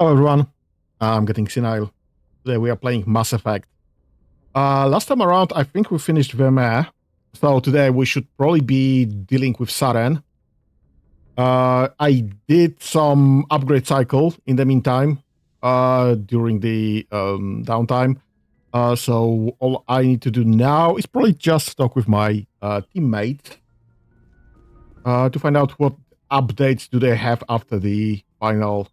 Hello everyone, I'm getting senile. Today we are playing Mass Effect. Last time around, I think we finished Vermeer, so today we should probably be dealing with Saren. I did some upgrade cycle in the meantime, during the downtime. So all I need to do now is probably just talk with my teammate to find out what updates do they have after the final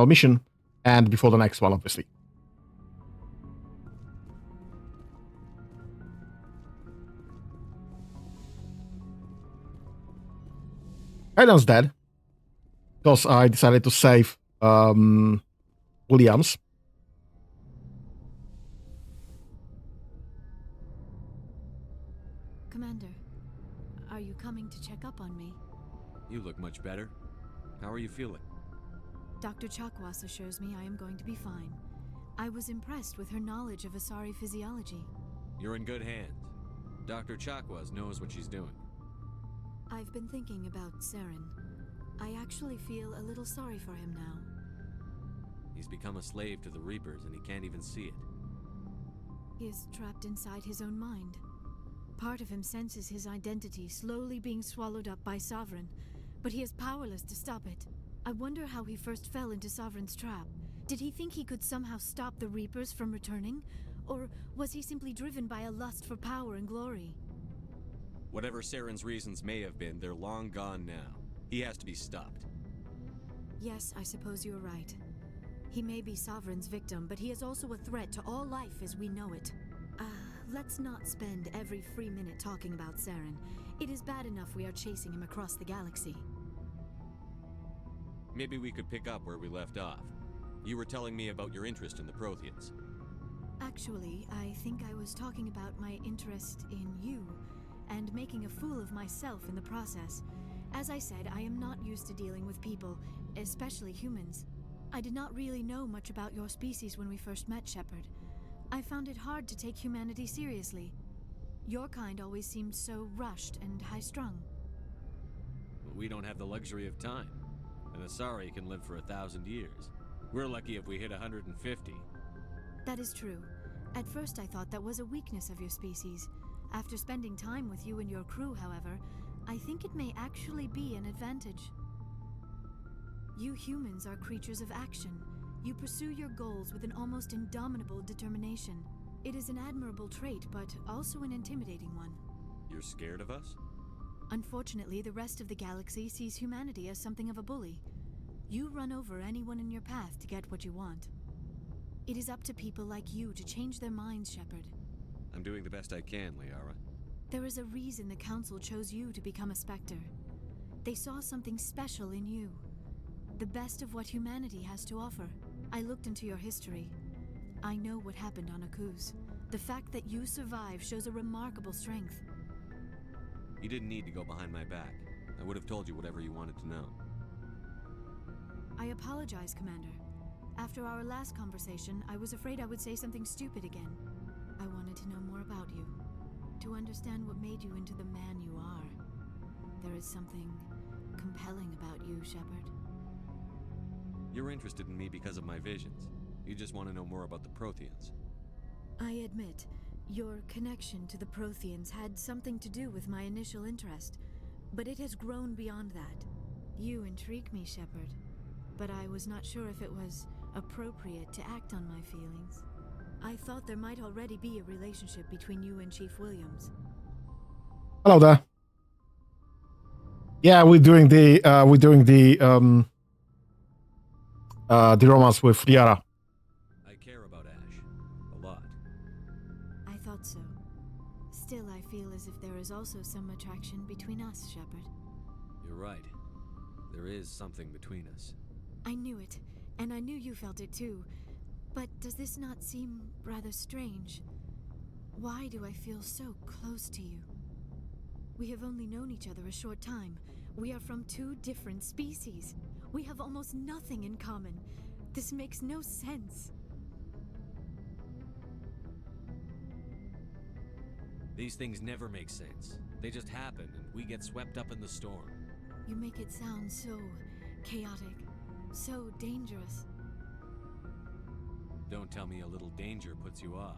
mission and before the next one, obviously. Aiden's dead because I decided to save Williams. Commander, are you coming to check up on me? You look much better. How are you feeling? Dr. Chakwas assures me I am going to be fine. I was impressed with her knowledge of Asari physiology. You're in good hands. Dr. Chakwas knows what she's doing. I've been thinking about Saren. I actually feel a little sorry for him now. He's become a slave to the Reapers and he can't even see it. He is trapped inside his own mind. Part of him senses his identity slowly being swallowed up by Sovereign, but he is powerless to stop it. I wonder how he first fell into Sovereign's trap. Did he think he could somehow stop the Reapers from returning? Or was he simply driven by a lust for power and glory? Whatever Saren's reasons may have been, they're long gone now. He has to be stopped. Yes, I suppose you're right. He may be Sovereign's victim, but he is also a threat to all life as we know it. Let's not spend every free minute talking about Saren. It is bad enough we are chasing him across the galaxy. Maybe we could pick up where we left off. You were telling me about your interest in the Protheans. Actually, I think I was talking about my interest in you, and making a fool of myself in the process. As I said, I am not used to dealing with people, especially humans. I did not really know much about your species when we first met, Shepard. I found it hard to take humanity seriously. Your kind always seemed so rushed and high-strung. But we don't have the luxury of time. An Asari can live for 1,000 years. We're lucky if we hit 150. That is true. At first I thought that was a weakness of your species. After spending time with you and your crew, however, I think it may actually be an advantage. You humans are creatures of action. You pursue your goals with an almost indomitable determination. It is an admirable trait, but also an intimidating one. You're scared of us? Unfortunately, the rest of the galaxy sees humanity as something of a bully. You run over anyone in your path to get what you want. It is up to people like you to change their minds, Shepard. I'm doing the best I can, Liara. There is a reason the Council chose you to become a Spectre. They saw something special in you. The best of what humanity has to offer. I looked into your history. I know what happened on Akuz. The fact that you survived shows a remarkable strength. You didn't need to go behind my back. I would have told you whatever you wanted to know. I apologize, Commander. After our last conversation, I was afraid I would say something stupid again. I wanted to know more about you. To understand what made you into the man you are. There is something compelling about you, Shepard. You're interested in me because of my visions. You just want to know more about the Protheans. I admit, your connection to the Protheans had something to do with my initial interest, but it has grown beyond that. You intrigue me, Shepard, but I was not sure if it was appropriate to act on my feelings. I thought there might already be a relationship between you and Chief Williams. Hello there. Yeah, we're doing the romance with Liara. I care about Ash. A lot. I thought so. Still, I feel as if there is also some attraction between us, Shepard. You're right. There is something between us. I knew it, and I knew you felt it too. But does this not seem rather strange? Why do I feel so close to you? We have only known each other a short time. We are from two different species. We have almost nothing in common. This makes no sense. These things never make sense. They just happen, and we get swept up in the storm. You make it sound so chaotic, so dangerous. Don't tell me a little danger puts you off.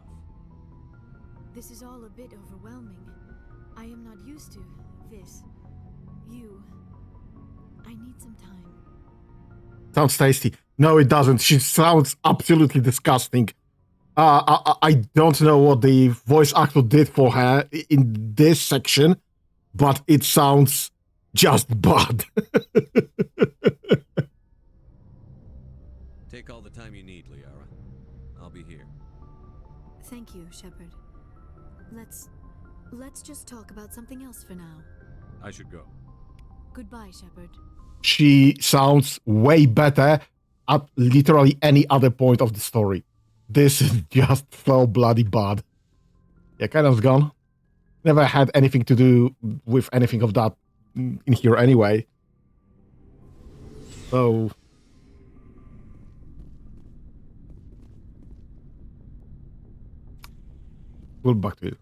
This is all a bit overwhelming. I am not used to this. I need some time. Sounds tasty. No, it doesn't. She sounds absolutely disgusting. I don't know what the voice actor did for her in this section, but it sounds just bad. Take all the time you need, Liara. I'll be here. Thank you, Shepard. Let's just talk about something else for now. I should go. Goodbye, Shepard. She sounds way better at literally any other point of the story. This is just so bloody bad. Yeah, Cannon's gone. Never had anything to do with anything of that in here anyway. So... we'll back to you.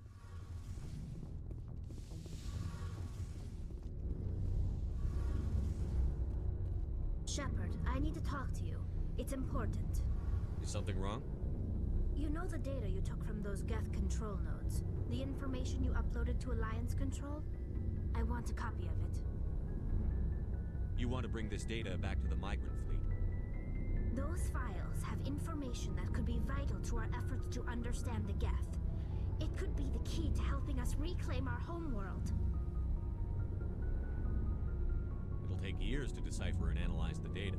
Shepard, I need to talk to you. It's important. Is something wrong? You know the data you took from those Geth control nodes? The information you uploaded to Alliance Control? I want a copy of it. You want to bring this data back to the migrant fleet? Those files have information that could be vital to our efforts to understand the Geth. It could be the key to helping us reclaim our homeworld. It'll take years to decipher and analyze the data.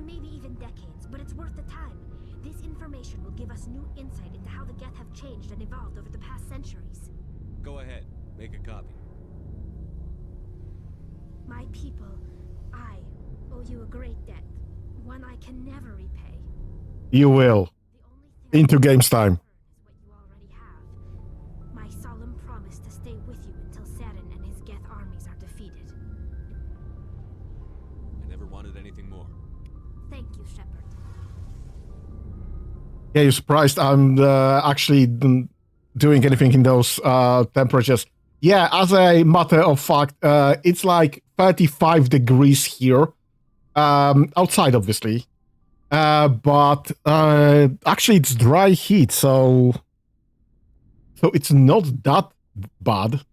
Maybe even decades, but it's worth the time. This information will give us new insight into how the Geth have changed and evolved over the past centuries. Go ahead, make a copy. My people, I owe you a great debt. One I can never repay. You will. The only thing Into games time. is what you already have. My solemn promise to stay with you until Saren and his Geth armies are defeated. I never wanted anything more. Thank you, Shepard. Yeah, you're surprised I'm actually doing anything in those temperatures. Yeah, as a matter of fact, it's like 35 degrees here. Outside, obviously. But actually it's dry heat, so it's not that bad.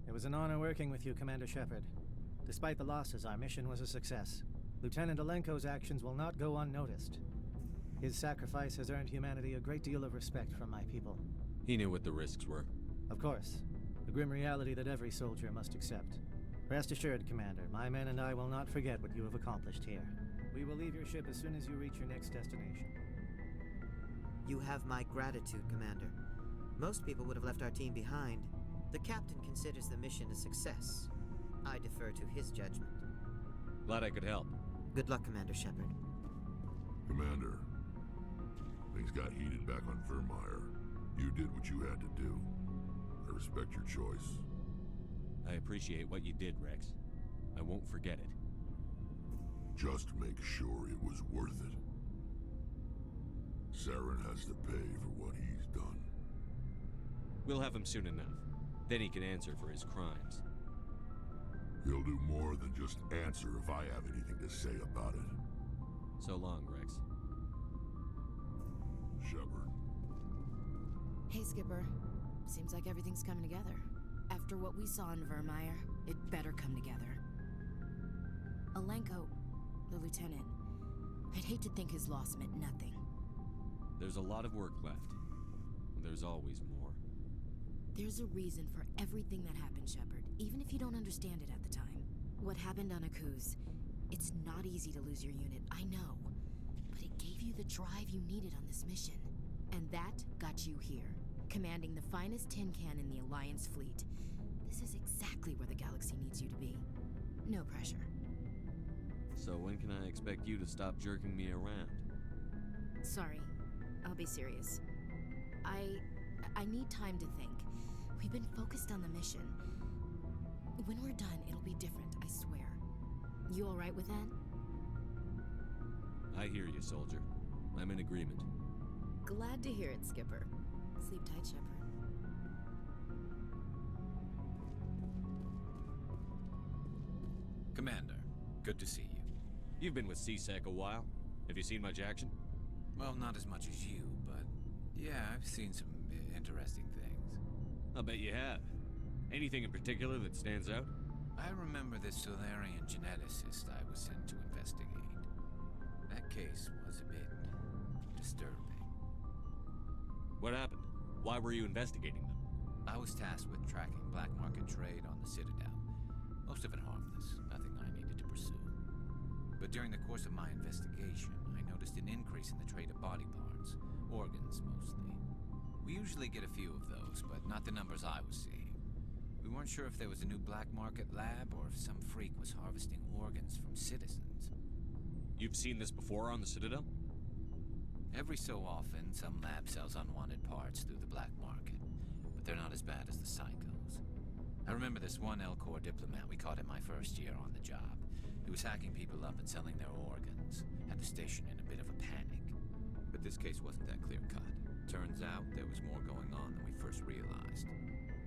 It was an honor working with you, Commander Shepard. Despite the losses, our mission was a success. Lieutenant Alenko's actions will not go unnoticed. His sacrifice has earned humanity a great deal of respect from my people. He knew what the risks were. Of course, the grim reality that every soldier must accept. Rest assured, Commander, my men and I will not forget what you have accomplished here. We will leave your ship as soon as you reach your next destination. You have my gratitude, Commander. Most people would have left our team behind. The captain considers the mission a success. I defer to his judgment. Glad I could help. Good luck, Commander Shepard. Commander, things got heated back on Vermeer. You did what you had to do. I respect your choice. I appreciate what you did, Rex. I won't forget it. Just make sure it was worth it. Saren has to pay for what he's done. We'll have him soon enough. Then he can answer for his crimes. He'll do more than just answer if I have anything to say about it. So long, Rex. Shepard. Hey, Skipper. Seems like everything's coming together. After what we saw in Vermeer, it better come together. Alenko, the lieutenant. I'd hate to think his loss meant nothing. There's a lot of work left. There's always more. There's a reason for everything that happened, Shepard, even if you don't understand it at the time. What happened on Akuz, it's not easy to lose your unit, I know. But it gave you the drive you needed on this mission. And that got you here, commanding the finest tin can in the Alliance fleet. This is exactly where the galaxy needs you to be. No pressure. So when can I expect you to stop jerking me around? Sorry, I'll be serious. I need time to think. We've been focused on the mission. When we're done, it'll be different, I swear. You all right with that? I hear you, soldier. I'm in agreement. Glad to hear it, Skipper. Sleep tight, Shepard. Commander, Good to see you. You've been with CSEC a while. Have you seen much action? Well, not as much as you, but yeah, I've seen some interesting things. I'll bet you have. Anything in particular that stands out? I remember this Solarian geneticist I was sent to investigate. That case was a bit disturbing. What happened? Why were you investigating them? I was tasked with tracking black market trade on the Citadel. Most of it harmless, nothing I needed to pursue. But during the course of my investigation, I noticed an increase in the trade of body parts, organs mostly. We usually get a few of those, but not the numbers I was seeing. We weren't sure if there was a new black market lab or if some freak was harvesting organs from citizens. You've seen this before on the Citadel? Every so often, some lab sells unwanted parts through the black market, but they're not as bad as the psychos. I remember this one L-Corps diplomat we caught in my first year on the job. He was hacking people up and selling their organs, had the station in a bit of a panic. But this case wasn't that clear-cut. Turns out there was more going on than we first realized.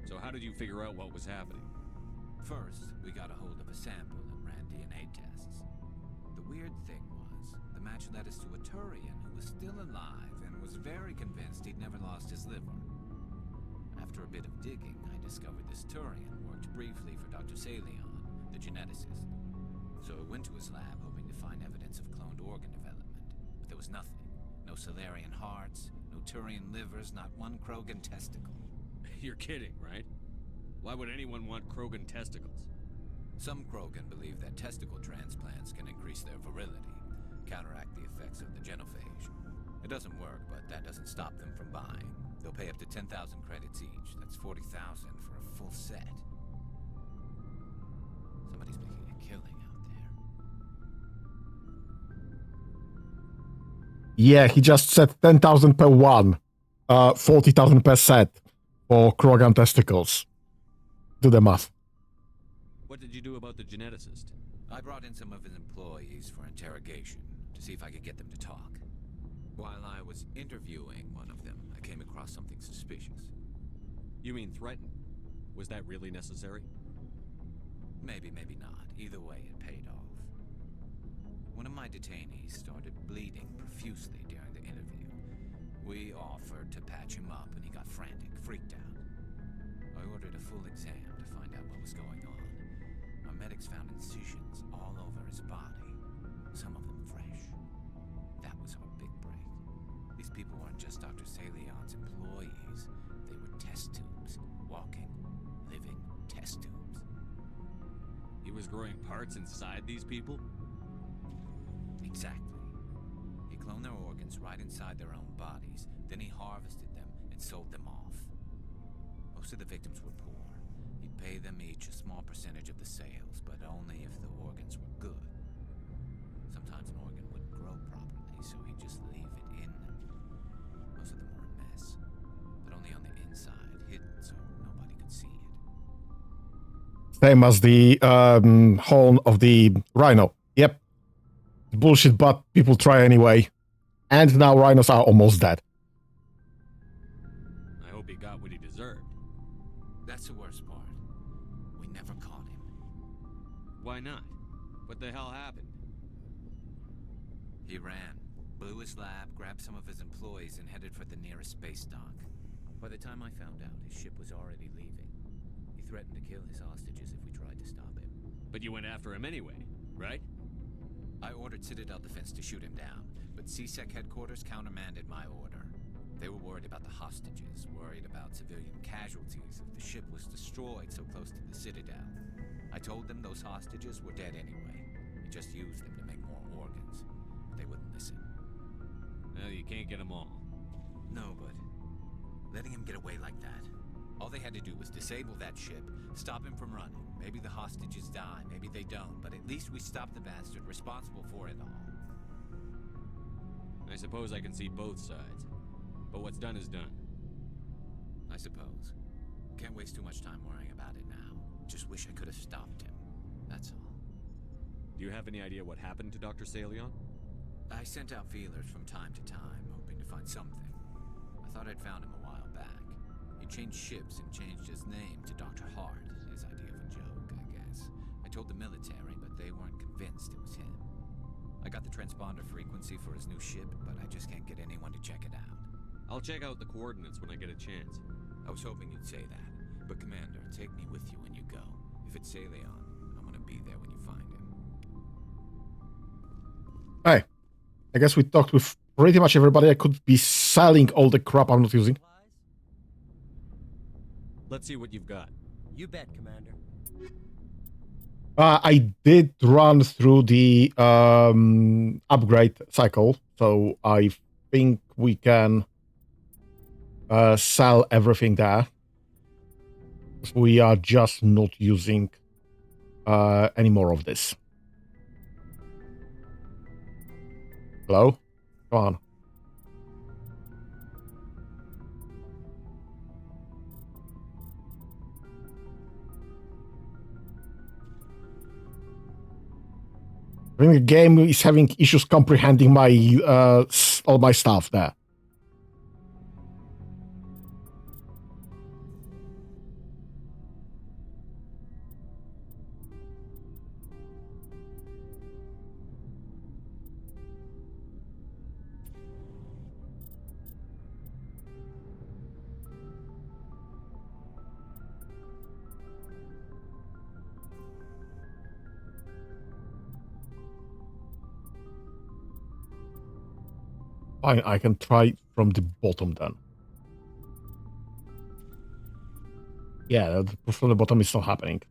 So how did you figure out what was happening? First, we got a hold of a sample and ran DNA tests. The weird thing was, the match led us to a Turian who was still alive and was very convinced he'd never lost his liver. After a bit of digging, I discovered this Turian worked briefly for Dr. Salion, the geneticist. So I went to his lab hoping to find evidence of cloned organ development, but there was nothing. No Solarian hearts, no Turian livers, not one Krogan testicle. You're kidding, right? Why would anyone want Krogan testicles? Some Krogan believe that testicle transplants can increase their virility, counteract the effects of the genophage. It doesn't work, but that doesn't stop them from buying. They'll pay up to 10,000 credits each. That's 40,000 for a full set. Somebody's making a killing out there. Yeah, he just said 10,000 per one, 40,000 per set for Krogan testicles. Do the math. What did you do about the geneticist? I brought in some of his employees for interrogation to see if I could get them to talk. While I was interviewing one of them, I came across something suspicious. You mean threatened? Was that really necessary? Maybe, maybe not. Either way, it paid off. One of my detainees started bleeding profusely during the interview. We offered to patch him up and he got frantic, freaked out. I ordered a full exam to find out what was going on. Our medics found incisions all over his body, some of them fresh. That was our big break. These people weren't just Dr. Salion's employees. They were test tubes. Walking, living test tubes. He was growing parts inside these people? Exactly. He cloned their organs right inside their own bodies. Then he harvested them and sold them off. Most of the victims were poor. He'd pay them each a small percentage of the sales, but only if the organs were good. Sometimes an organ wouldn't grow properly, so he'd just leave it in them. Most of them were a mess, but only on the inside, hidden so nobody could see it. Same as the horn of the rhino. Yep. Bullshit, but people try anyway. And now rhinos are almost dead. I hope he got what he deserved. That's the worst part. We never caught him. Why not? What the hell happened? He ran, blew his lab, grabbed some of his employees, and headed for the nearest space dock. By the time I found out, his ship was already leaving. He threatened to kill his hostages if we tried to stop him. But you went after him anyway, right? I ordered Citadel Defense to shoot him down, but CSEC headquarters countermanded my order. They were worried about the hostages, worried about civilian casualties if the ship was destroyed so close to the Citadel. I told them those hostages were dead anyway. We just used them to make more organs. They wouldn't listen. Well, you can't get them all. No, but letting him get away like that. All they had to do was disable that ship, stop him from running. Maybe the hostages die, maybe they don't, but at least we stopped the bastard responsible for it all. I suppose I can see both sides. But what's done is done. I suppose. Can't waste too much time worrying about it now. Just wish I could have stopped him. That's all. Do you have any idea what happened to Dr. Salion? I sent out feelers from time to time, hoping to find something. I thought I'd found him a while back. He changed ships and changed his name to Dr. Hart, his idea of a joke, I guess. I told the military, but they weren't convinced got the transponder frequency for his new ship, but I just can't get anyone to check it out. I'll check out the coordinates when I get a chance. I was hoping you'd say that. But Commander, take me with you when you go. If it's Saleon, I'm gonna be there when you find him. Hey, I guess we talked with pretty much everybody. I could be selling all the crap I'm not using. Let's see what you've got. You bet, Commander. I did run through the upgrade cycle, so I think we can sell everything there. We are just not using any more of this. Hello? Come on. I think the game is having issues comprehending my all my stuff there. Fine, I can try from the bottom then. Yeah, from the bottom is not happening.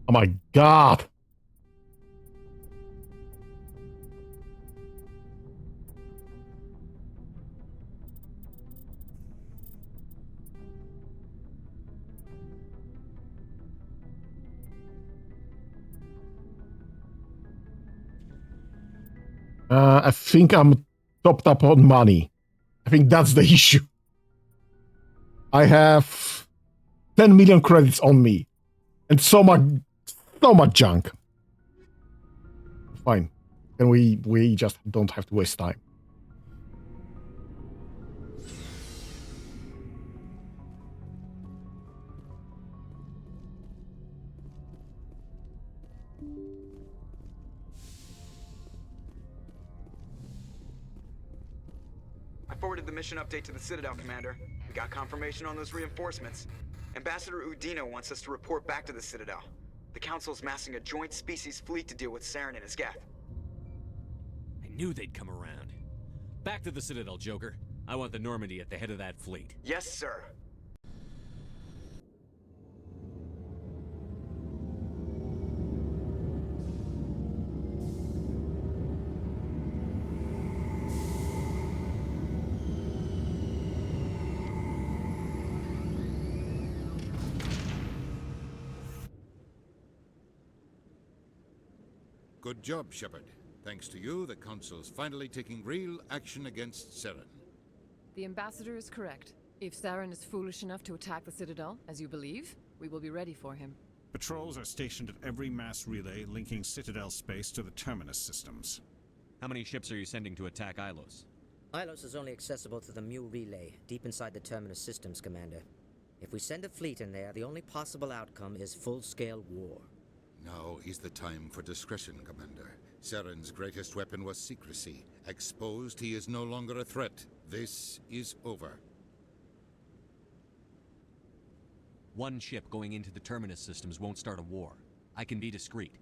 Oh my god! I think I'm topped up on money. I think that's the issue. I have 10 million credits on me. And so much junk. Fine. And we just don't have to waste time. I forwarded the mission update to the Citadel, Commander. We got confirmation on those reinforcements. Ambassador Udino wants us to report back to the Citadel. The Council's massing a joint species fleet to deal with Saren and his geth. I knew they'd come around. Back to the Citadel, Joker. I want the Normandy at the head of that fleet. Yes, sir. Good job, Shepard. Thanks to you, the Council's finally taking real action against Saren. The Ambassador is correct. If Saren is foolish enough to attack the Citadel, as you believe, we will be ready for him. Patrols are stationed at every mass relay linking Citadel space to the Terminus systems. How many ships are you sending to attack Ilos? Ilos is only accessible to the Mu relay, deep inside the Terminus systems, Commander. If we send a fleet in there, the only possible outcome is full-scale war. Now is the time for discretion, Commander. Saren's greatest weapon was secrecy. Exposed, he is no longer a threat. This is over. One ship going into the Terminus systems won't start a war. I can be discreet.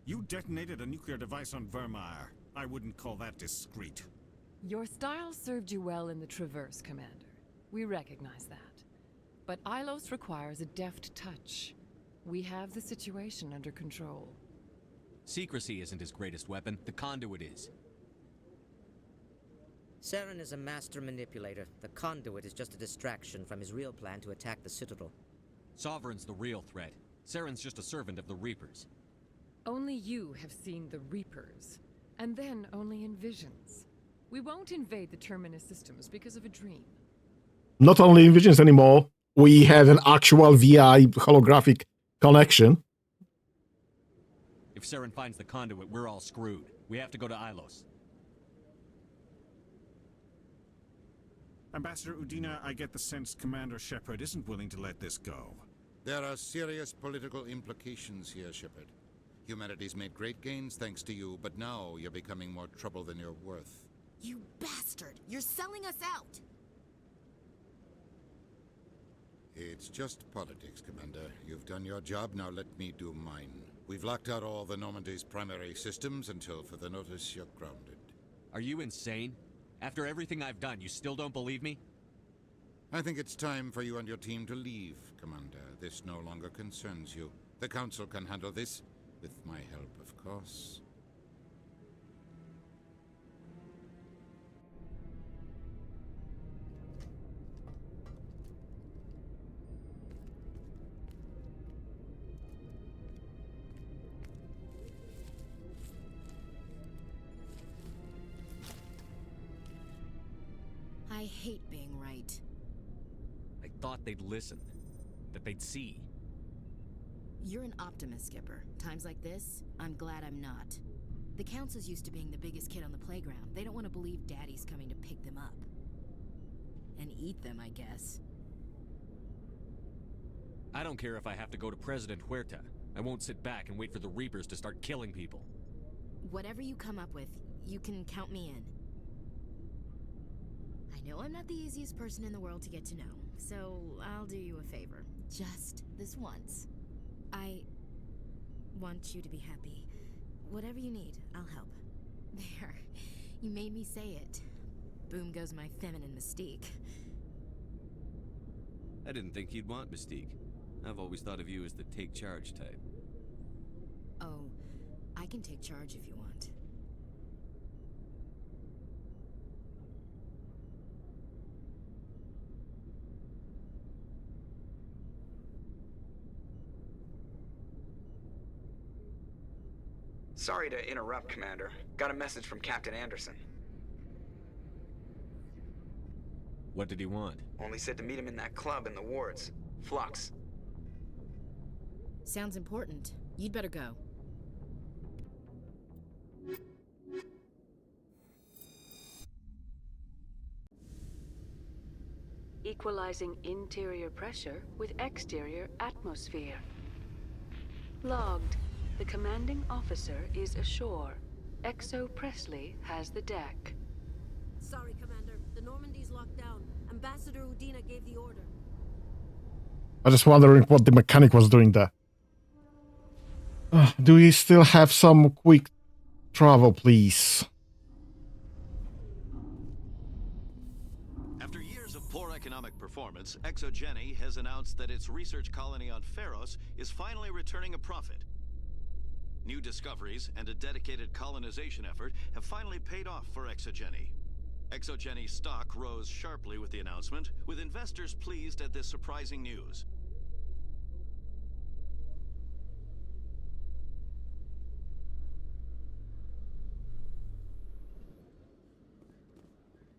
You detonated a nuclear device on Vermeer. I wouldn't call that discreet. Your style served you well in the Traverse, Commander. We recognize that. But Ilos requires a deft touch. We have the situation under control. Secrecy isn't his greatest weapon. The conduit is. Saren is a master manipulator. The conduit is just a distraction from his real plan to attack the Citadel. Sovereign's the real threat. Saren's just a servant of the Reapers. Only you have seen the Reapers. And then only in visions. We won't invade the Terminus systems because of a dream. Not only in visions anymore. We have an actual VI holographic connection. If Saren finds the conduit, we're all screwed. We have to go to Ilos. Ambassador Udina, I get the sense Commander Shepard isn't willing to let this go. There are serious political implications here, Shepard. Humanity's made great gains thanks to you, but now you're becoming more trouble than you're worth. You bastard! You're selling us out! It's just politics, Commander. You've done your job, now let me do mine. We've locked out all the Normandy's primary systems until further notice you're grounded. Are you insane? After everything I've done, you still don't believe me? I think it's time for you and your team to leave, Commander. This no longer concerns you. The Council can handle this, with my help, of course. I hate being right. I thought they'd listen. That they'd see. You're an optimist, Skipper. Times like this, I'm glad I'm not. The Council's used to being the biggest kid on the playground. They don't want to believe Daddy's coming to pick them up. And eat them, I guess. I don't care if I have to go to President Huerta. I won't sit back and wait for the Reapers to start killing people. Whatever you come up with, you can count me in. I know I'm not the easiest person in the world to get to know, so I'll do you a favor. Just this once. I want you to be happy. Whatever you need, I'll help. There. You made me say it. Boom goes my feminine mystique. I didn't think you'd want Mystique. I've always thought of you as the take-charge type. Oh, I can take charge if you want. Sorry to interrupt, Commander. Got a message from Captain Anderson. What did he want? Only said to meet him in that club in the wards. Flux. Sounds important. You'd better go. Equalizing interior pressure with exterior atmosphere. Logged. The commanding officer is ashore. Exo Presley has the deck. Sorry, Commander. The Normandy's locked down. Ambassador Udina gave the order. I'm just wondering what the mechanic was doing there. Do we still have some quick travel, please? After years of poor economic performance, ExoGeni has announced that its research colony on Pharos is finally returning a profit. New discoveries and a dedicated colonization effort have finally paid off for ExoGeni. ExoGeni's stock rose sharply with the announcement, with investors pleased at this surprising news.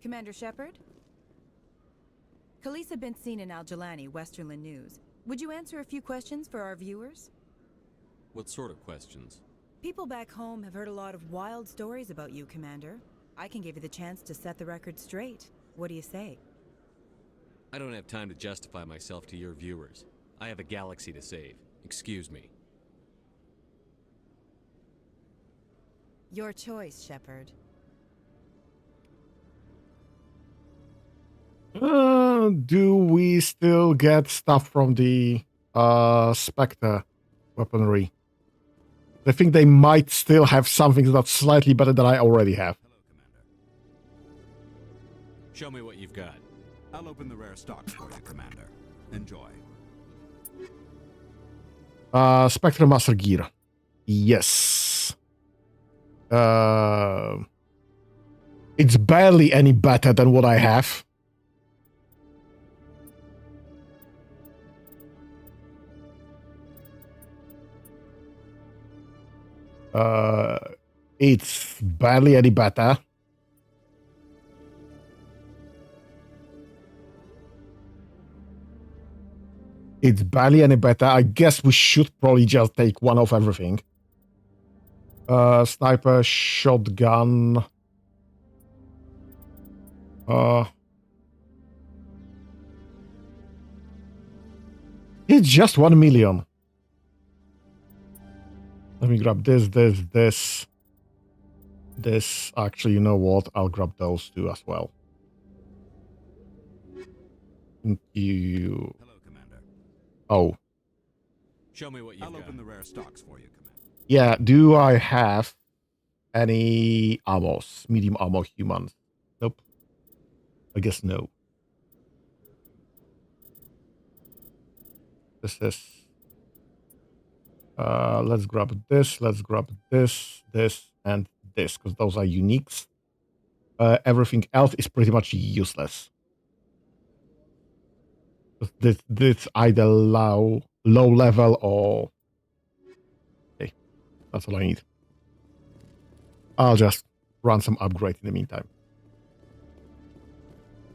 Commander Shepard? Khaleesa been seen in Al-Jalani, Westerland News. Would you answer a few questions for our viewers? What sort of questions? People back home have heard a lot of wild stories about you, Commander. I can give you the chance to set the record straight. What do you say? I don't have time to justify myself to your viewers. I have a galaxy to save. Excuse me. Your choice, Shepard. Do we still get stuff from the Spectre weaponry? I think they might still have something that's slightly better than I already have. Show me what you've got. I'll open the rare stock for you, Commander. Enjoy. Spectre Master Gear. Yes. It's barely any better than what I have. It's barely any better. It's barely any better. I guess we should probably just take one of everything. Sniper, shotgun. It's just 1 million. Let me grab this. Actually, you know what? I'll grab those two as well. Thank you. Hello, Commander. Oh. Show me what you've I'll got. open the rare stocks for you, Commander. Yeah, do I have any ammos? Medium ammo humans? Nope. I guess no. This is... let's grab this, and this, because those are uniques. Everything else is pretty much useless. This either low level or... Okay, that's all I need. I'll just run some upgrade in the meantime.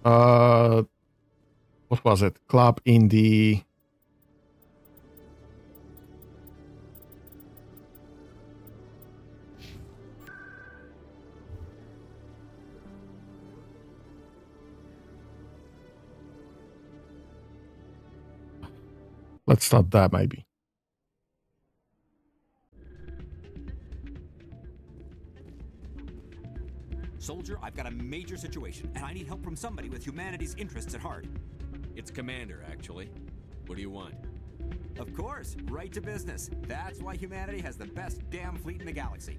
What was it? Club in the... Let's start there, maybe. Soldier, I've got a major situation, and I need help from somebody with humanity's interests at heart. It's Commander, actually. What do you want? Of course, right to business. That's why humanity has the best damn fleet in the galaxy.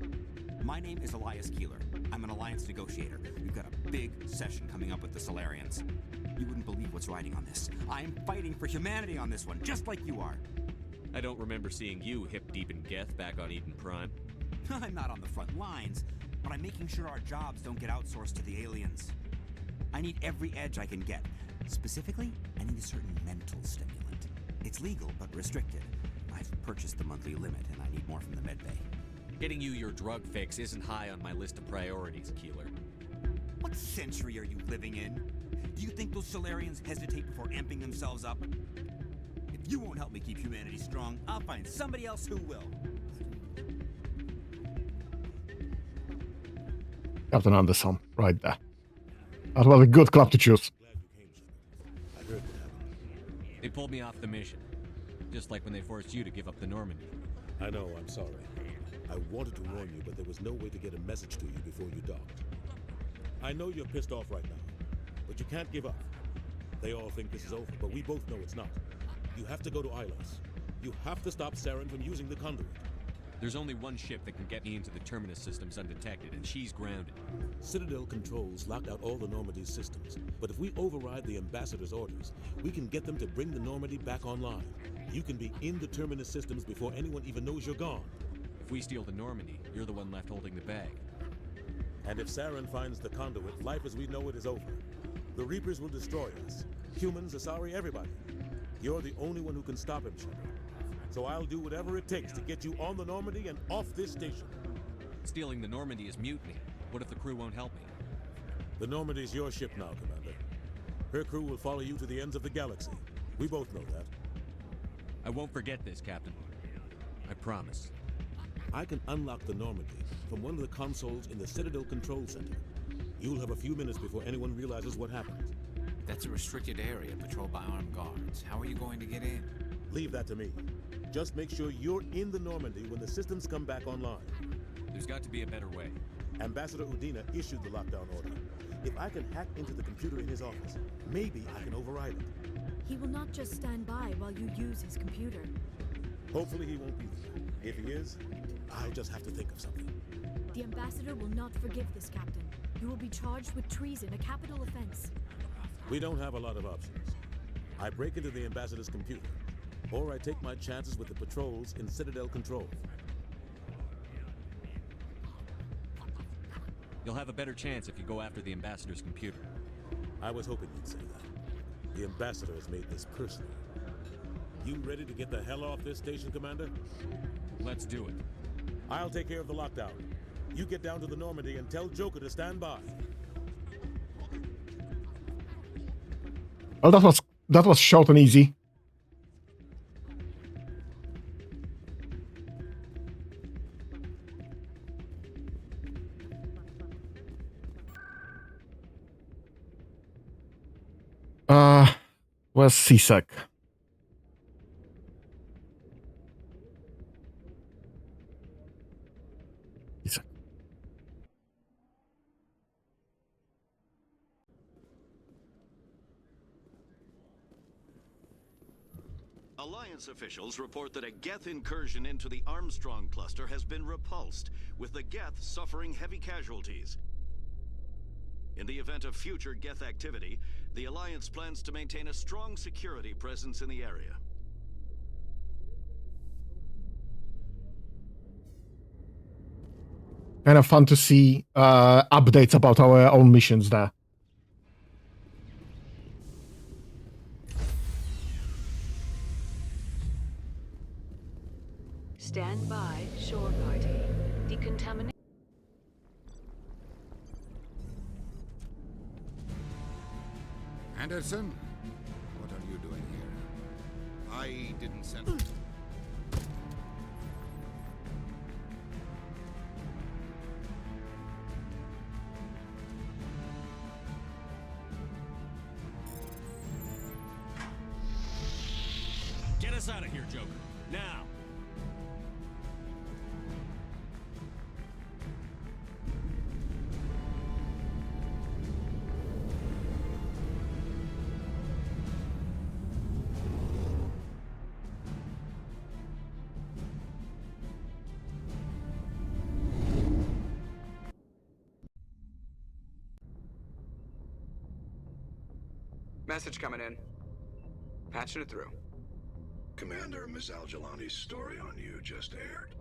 My name is Elias Keeler. I'm an alliance negotiator. We've got a big session coming up with the Solarians. You wouldn't believe what's riding on this. I'm fighting for humanity on this one, just like you are. I don't remember seeing you hip-deep in Geth back on Eden Prime. I'm not on the front lines, but I'm making sure our jobs don't get outsourced to the aliens. I need every edge I can get. Specifically, I need a certain mental stimulant. It's legal, but restricted. I've purchased the monthly limit, and I need more from the medbay. Getting you your drug fix isn't high on my list of priorities, Keeler. What century are you living in? Do you think those Solarians hesitate before amping themselves up? If you won't help me keep humanity strong, I'll find somebody else who will. Captain Anderson, right there. That was a good club to choose. They pulled me off the mission. Just like when they forced you to give up the Normandy. I know, I'm sorry. I wanted to warn you, but there was no way to get a message to you before you docked. I know you're pissed off right now, but you can't give up. They all think this is over, but we both know it's not. You have to go to Ilos. You have to stop Saren from using the conduit. There's only one ship that can get me into the Terminus systems undetected, and she's grounded. Citadel controls locked out all the Normandy's systems, but if we override the Ambassador's orders, we can get them to bring the Normandy back online. You can be in the Terminus systems before anyone even knows you're gone. If we steal the Normandy, you're the one left holding the bag. And if Saren finds the conduit, life as we know it is over. The Reapers will destroy us. Humans, Asari, everybody. You're the only one who can stop him, Shepard. So I'll do whatever it takes to get you on the Normandy and off this station. Stealing the Normandy is mutiny. What if the crew won't help me? The Normandy's your ship now, Commander. Her crew will follow you to the ends of the galaxy. We both know that. I won't forget this, Captain. I promise. I can unlock the Normandy from one of the consoles in the Citadel Control Center. You'll have a few minutes before anyone realizes what happened. That's a restricted area patrolled by armed guards. How are you going to get in? Leave that to me. Just make sure you're in the Normandy when the systems come back online. There's got to be a better way. Ambassador Udina issued the lockdown order. If I can hack into the computer in his office, maybe I can override it. He will not just stand by while you use his computer. Hopefully he won't be there. If he is, I'll just have to think of something. The Ambassador will not forgive this, Captain. You will be charged with treason, a capital offense. We don't have a lot of options. I break into the Ambassador's computer, or I take my chances with the patrols in Citadel Control. You'll have a better chance if you go after the Ambassador's computer. I was hoping you'd say that. The Ambassador has made this personal. You ready to get the hell off this station, Commander? Let's do it. I'll take care of the lockdown. You get down to the Normandy and tell Joker to stand by. Well, that was short and easy. Where's CSEC? Alliance officials report that a Geth incursion into the Armstrong cluster has been repulsed, with the Geth suffering heavy casualties. In the event of future Geth activity, the Alliance plans to maintain a strong security presence in the area. Kind of fun to see updates about our own missions there. Stand by, shore party. Decontaminate. Anderson? What are you doing here? I didn't send... Get us out of here, Joker. Now! Message coming in. Patching it through. Commander, Ms. Al-Jalani's story on you just aired.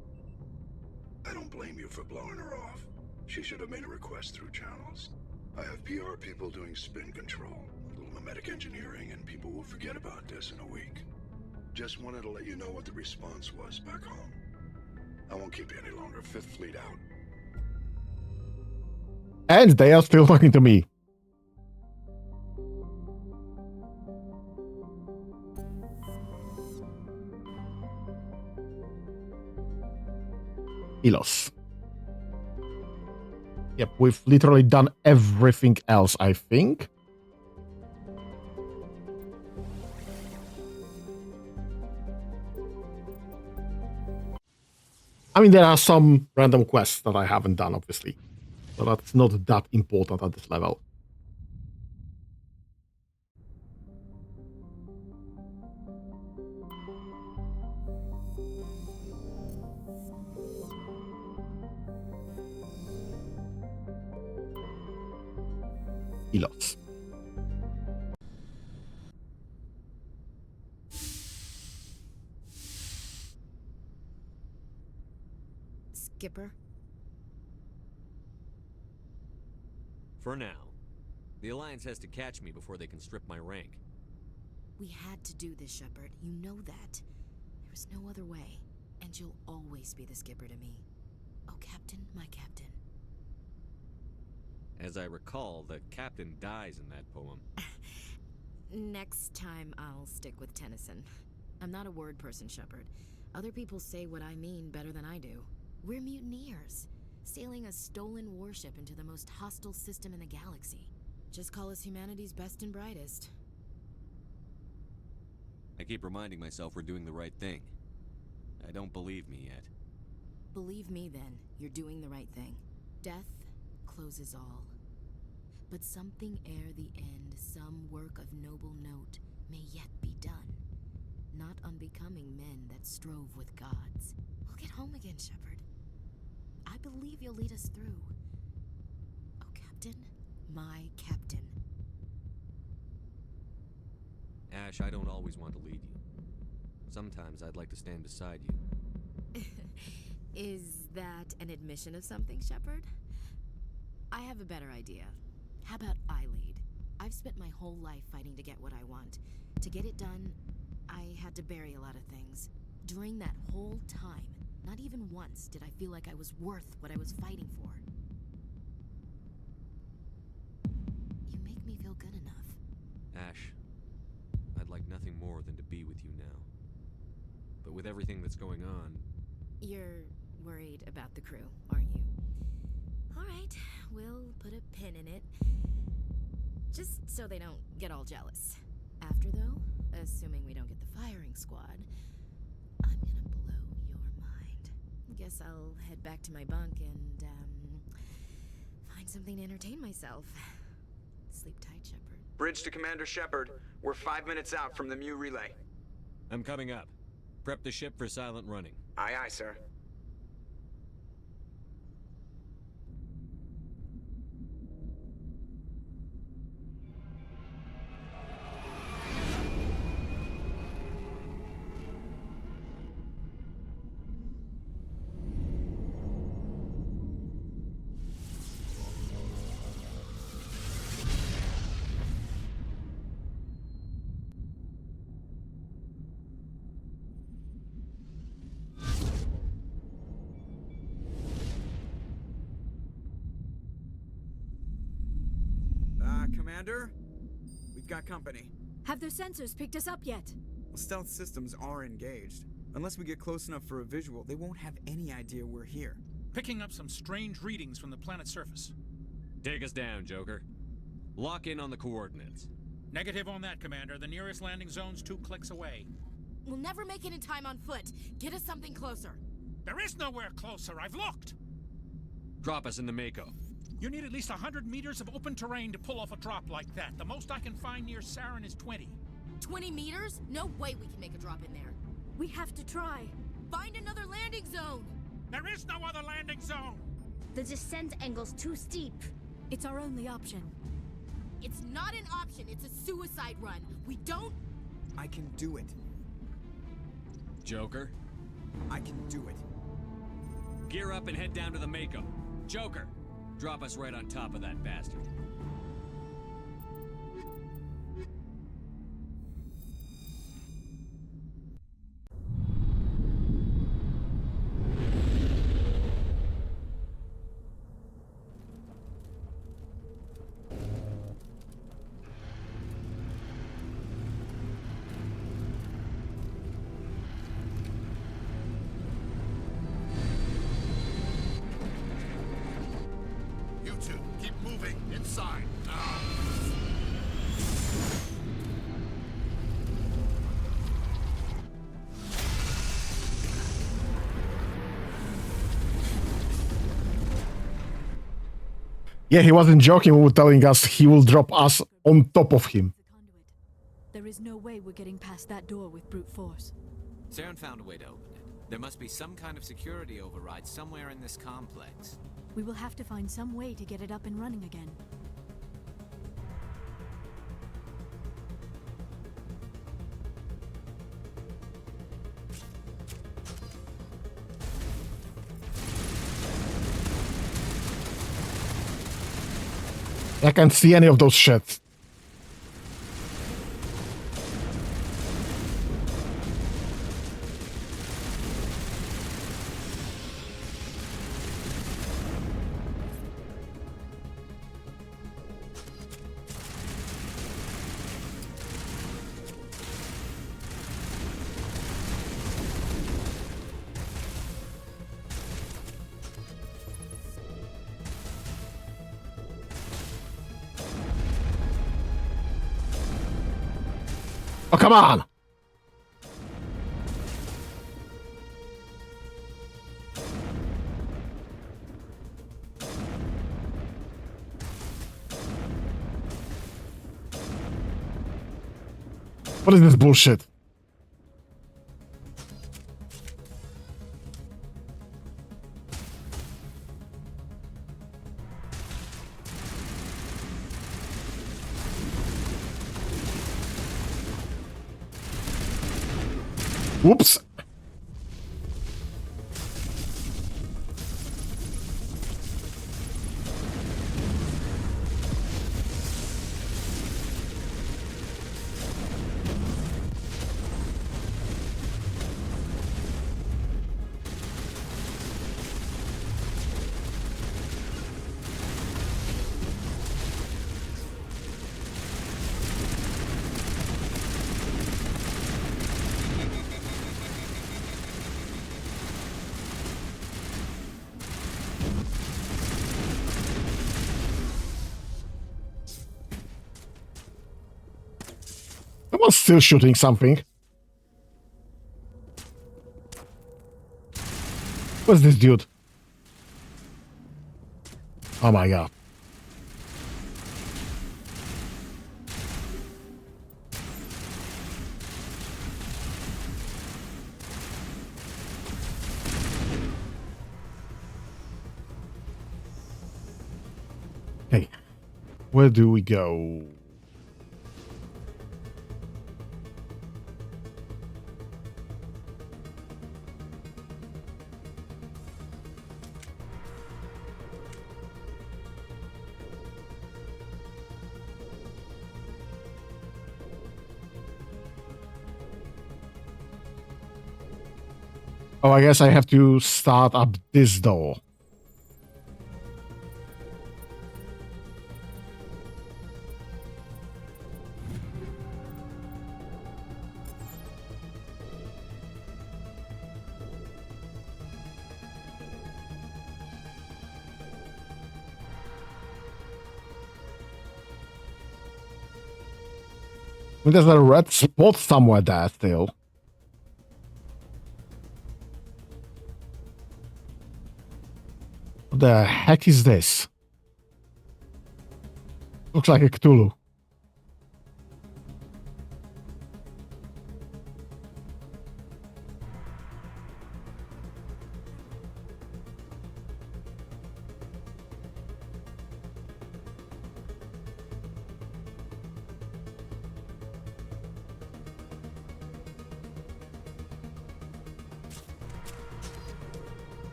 I don't blame you for blowing her off. She should have made a request through channels. I have PR people doing spin control, a little mimetic engineering, and people will forget about this in a week. Just wanted to let you know what the response was back home. I won't keep you any longer. Fifth Fleet out. And they are still talking to me. Ilos. Yep, we've literally done everything else, I think. I mean, there are some random quests that I haven't done, obviously. But that's not that important at this level. Ilos. Skipper? For now. The Alliance has to catch me before they can strip my rank. We had to do this, Shepard. You know that. There was no other way. And you'll always be the skipper to me. Oh, Captain, my captain. As I recall, the captain dies in that poem. Next time, I'll stick with Tennyson. I'm not a word person, Shepard. Other people say what I mean better than I do. We're mutineers, sailing a stolen warship into the most hostile system in the galaxy. Just call us humanity's best and brightest. I keep reminding myself we're doing the right thing. I don't believe me yet. Believe me, then. You're doing the right thing. Death closes all. But something ere the end, some work of noble note, may yet be done. Not unbecoming men that strove with gods. We'll get home again, Shepard. I believe you'll lead us through. Oh, Captain, my captain. Ash, I don't always want to lead you. Sometimes I'd like to stand beside you. Is that an admission of something, Shepard? I have a better idea. How about I lead? I've spent my whole life fighting to get what I want. To get it done, I had to bury a lot of things. During that whole time, not even once did I feel like I was worth what I was fighting for. You make me feel good enough. Ash, I'd like nothing more than to be with you now. But with everything that's going on... You're worried about the crew, aren't you? All right, we'll put a pin in it. Just so they don't get all jealous. After, though, assuming we don't get the firing squad, I'm gonna blow your mind. Guess I'll head back to my bunk and, find something to entertain myself. Sleep tight, Shepard. Bridge to Commander Shepard. We're 5 minutes out from the Mu relay. I'm coming up. Prep the ship for silent running. Aye, aye, sir. Commander? We've got company. Have their sensors picked us up yet? Well, stealth systems are engaged. Unless we get close enough for a visual, they won't have any idea we're here. Picking up some strange readings from the planet's surface. Take us down, Joker. Lock in on the coordinates. Negative on that, Commander. The nearest landing zone's 2 clicks away. We'll never make it in time on foot. Get us something closer. There is nowhere closer. I've looked. Drop us in the Mako. You need at least 100 meters of open terrain to pull off a drop like that. The most I can find near Saren is 20. 20 meters? No way we can make a drop in there. We have to try. Find another landing zone! There is no other landing zone! The descent angle's too steep. It's our only option. It's not an option, it's a suicide run. We don't... I can do it. Joker? I can do it. Gear up and head down to the Mako. Joker, drop us right on top of that bastard. You two, keep moving inside now. Yeah, he wasn't joking when telling us he will drop us on top of him. There is no way we're getting past that door with brute force. Saren found a way to open it. There must be some kind of security override somewhere in this complex. We will have to find some way to get it up and running again. I can't see any of those shits. Oh, come on! What is this bullshit? Whoops. Someone's still shooting something. Where's this dude? Oh my god. Hey, where do we go? Oh, I guess I have to start up this door. There's a red spot somewhere there still. What the heck is this? Looks like a Cthulhu.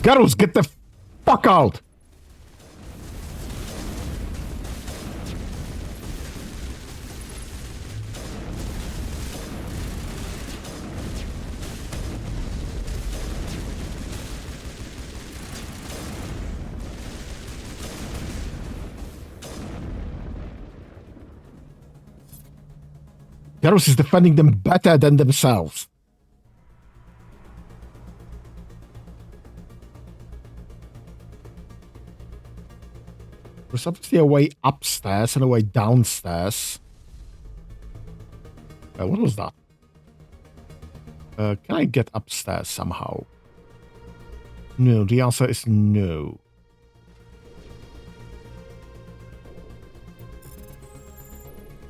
Garus, get the fuck out! Garus is defending them better than themselves. There's obviously a way upstairs and a way downstairs. What was that? Can I get upstairs somehow? No, the answer is no.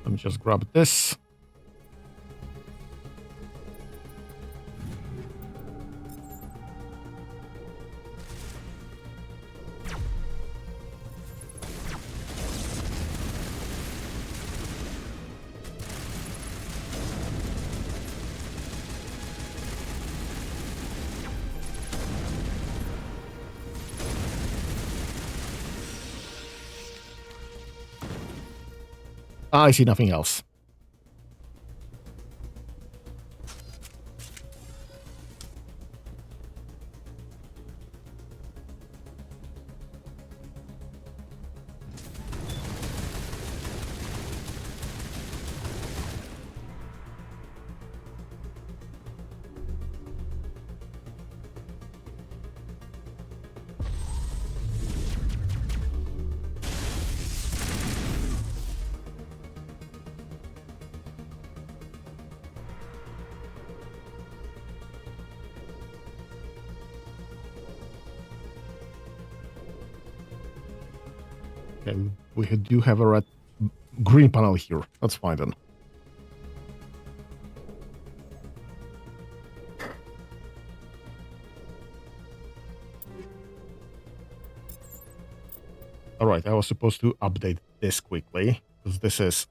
Let me just grab this. I see nothing else. And we do have a green panel here. That's fine then. All right, I was supposed to update this quickly because this is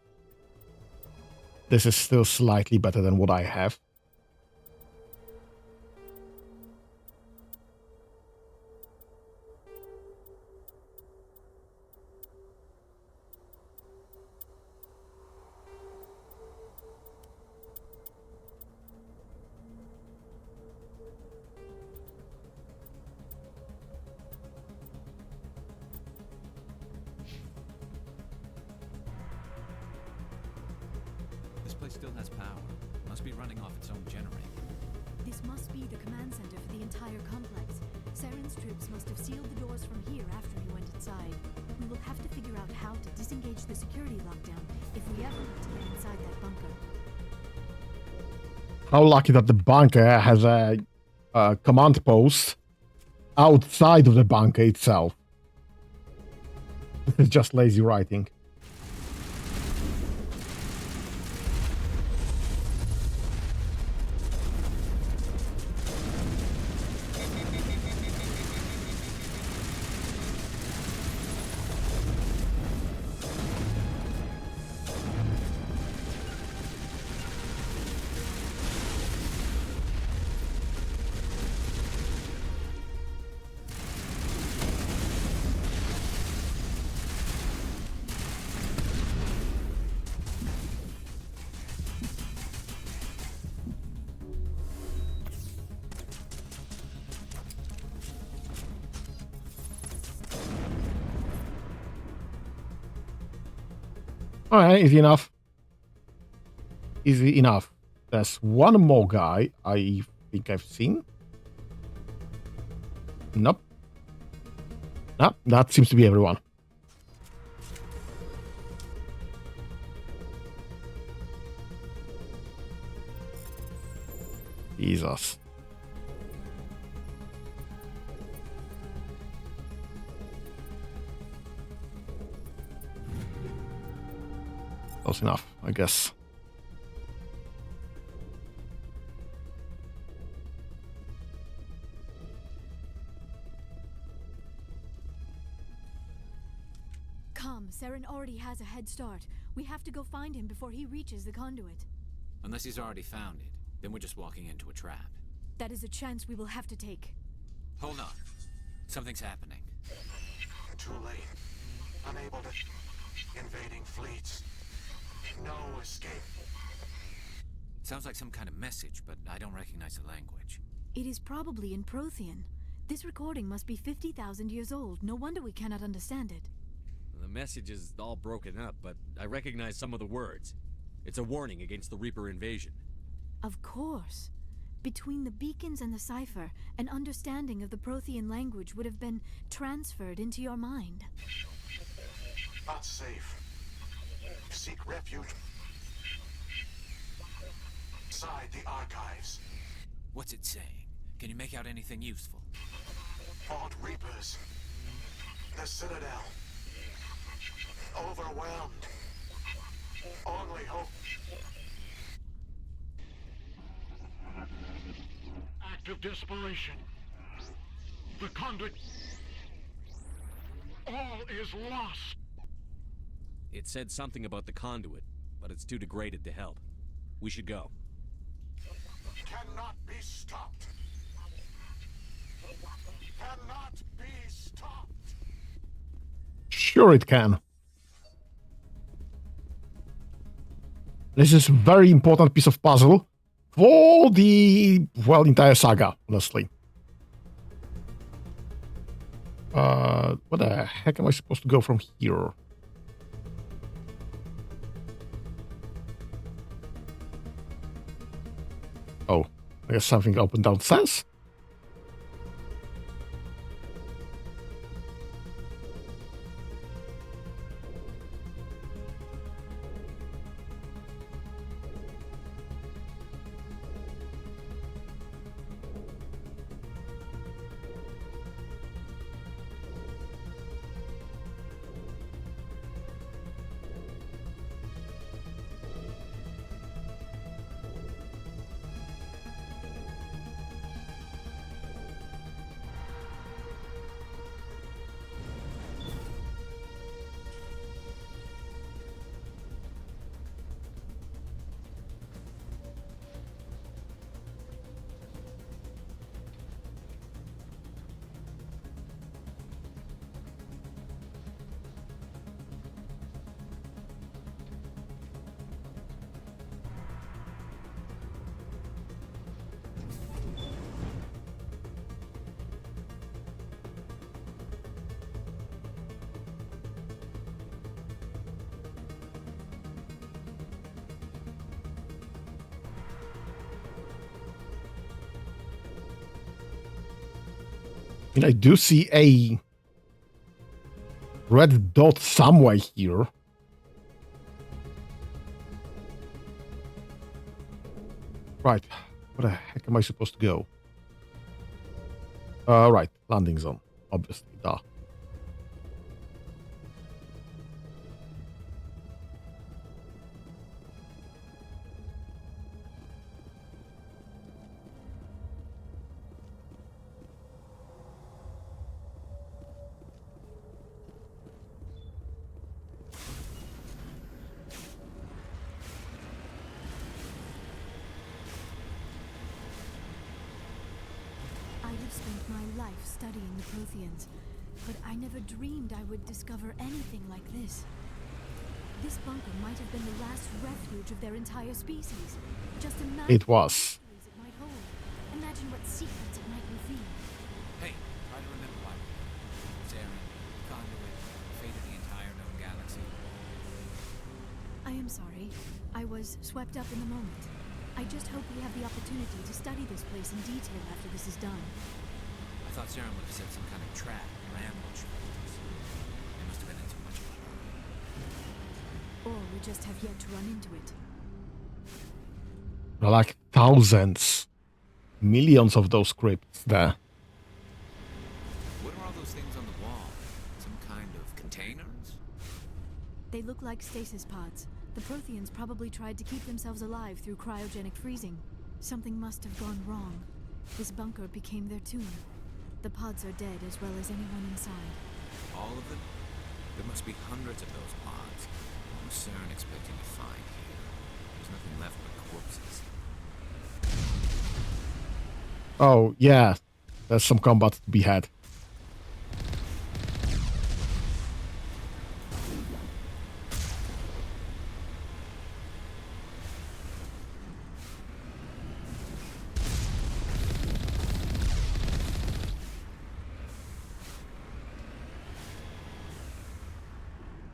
still slightly better than what I have. still has power. Must be running off its own generator. This must be the command center for the entire complex. Saren's troops must have sealed the doors from here after he went inside. We will have to figure out how to disengage the security lockdown if we ever want to get inside that bunker. How lucky that the bunker has a command post outside of the bunker itself. This is just lazy writing. Alright, easy enough. Easy enough. There's one more guy I think I've seen. Nope. Nope, that seems to be everyone. Jesus. Close enough, I guess. Come, Saren already has a head start. We have to go find him before he reaches the conduit. Unless he's already found it, then we're just walking into a trap. That is a chance we will have to take. Hold on. Something's happening. Too late. Unable to... Invading fleets. No escape. Sounds like some kind of message, but I don't recognize the language. It is probably in Prothean. This recording must be 50,000 years old. No wonder we cannot understand it. The message is all broken up, but I recognize some of the words. It's a warning against the Reaper invasion. Of course. Between the beacons and the cipher, an understanding of the Prothean language would have been transferred into your mind. Not safe. Seek refuge inside the archives. What's it saying? Can you make out anything useful? Fought Reapers. The Citadel. Overwhelmed. Only hope. Act of desperation. The conduit. All is lost. It said something about the conduit, but it's too degraded to help. We should go. Cannot be stopped. Cannot be stopped. Sure it can. This is a very important piece of puzzle for the, well, entire saga, honestly. What the heck am I supposed to go from here? Oh, I guess something opened downstairs. mean, I do see a red dot somewhere here. Right. Where the heck am I supposed to go? Right. Landing zone. Obviously. Duh. I have spent my life studying the Protheans, but I never dreamed I would discover anything like this. This bunker might have been the last refuge of their entire species. Just imagine It was. the mysteries it might hold. Imagine what secrets it might reveal. Hey, try to remember why. Saren, conduit, fate of the entire known galaxy. I am sorry. I was swept up in the moment. I just hope we have the opportunity to study this place in detail after this is done. I thought Saren would have set some kind of trap or ambush for us. They must have been in too much of a hurry. Or we just have yet to run into it. There are like thousands, millions of those crypts there. What are all those things on the wall? Some kind of containers? They look like stasis pods. The Protheans probably tried to keep themselves alive through cryogenic freezing. Something must have gone wrong. This bunker became their tomb. The pods are dead as well as anyone inside. All of them? There must be hundreds of those pods. What was Saren expecting to find here? There's nothing left but corpses. Oh, yeah. There's some combat to be had.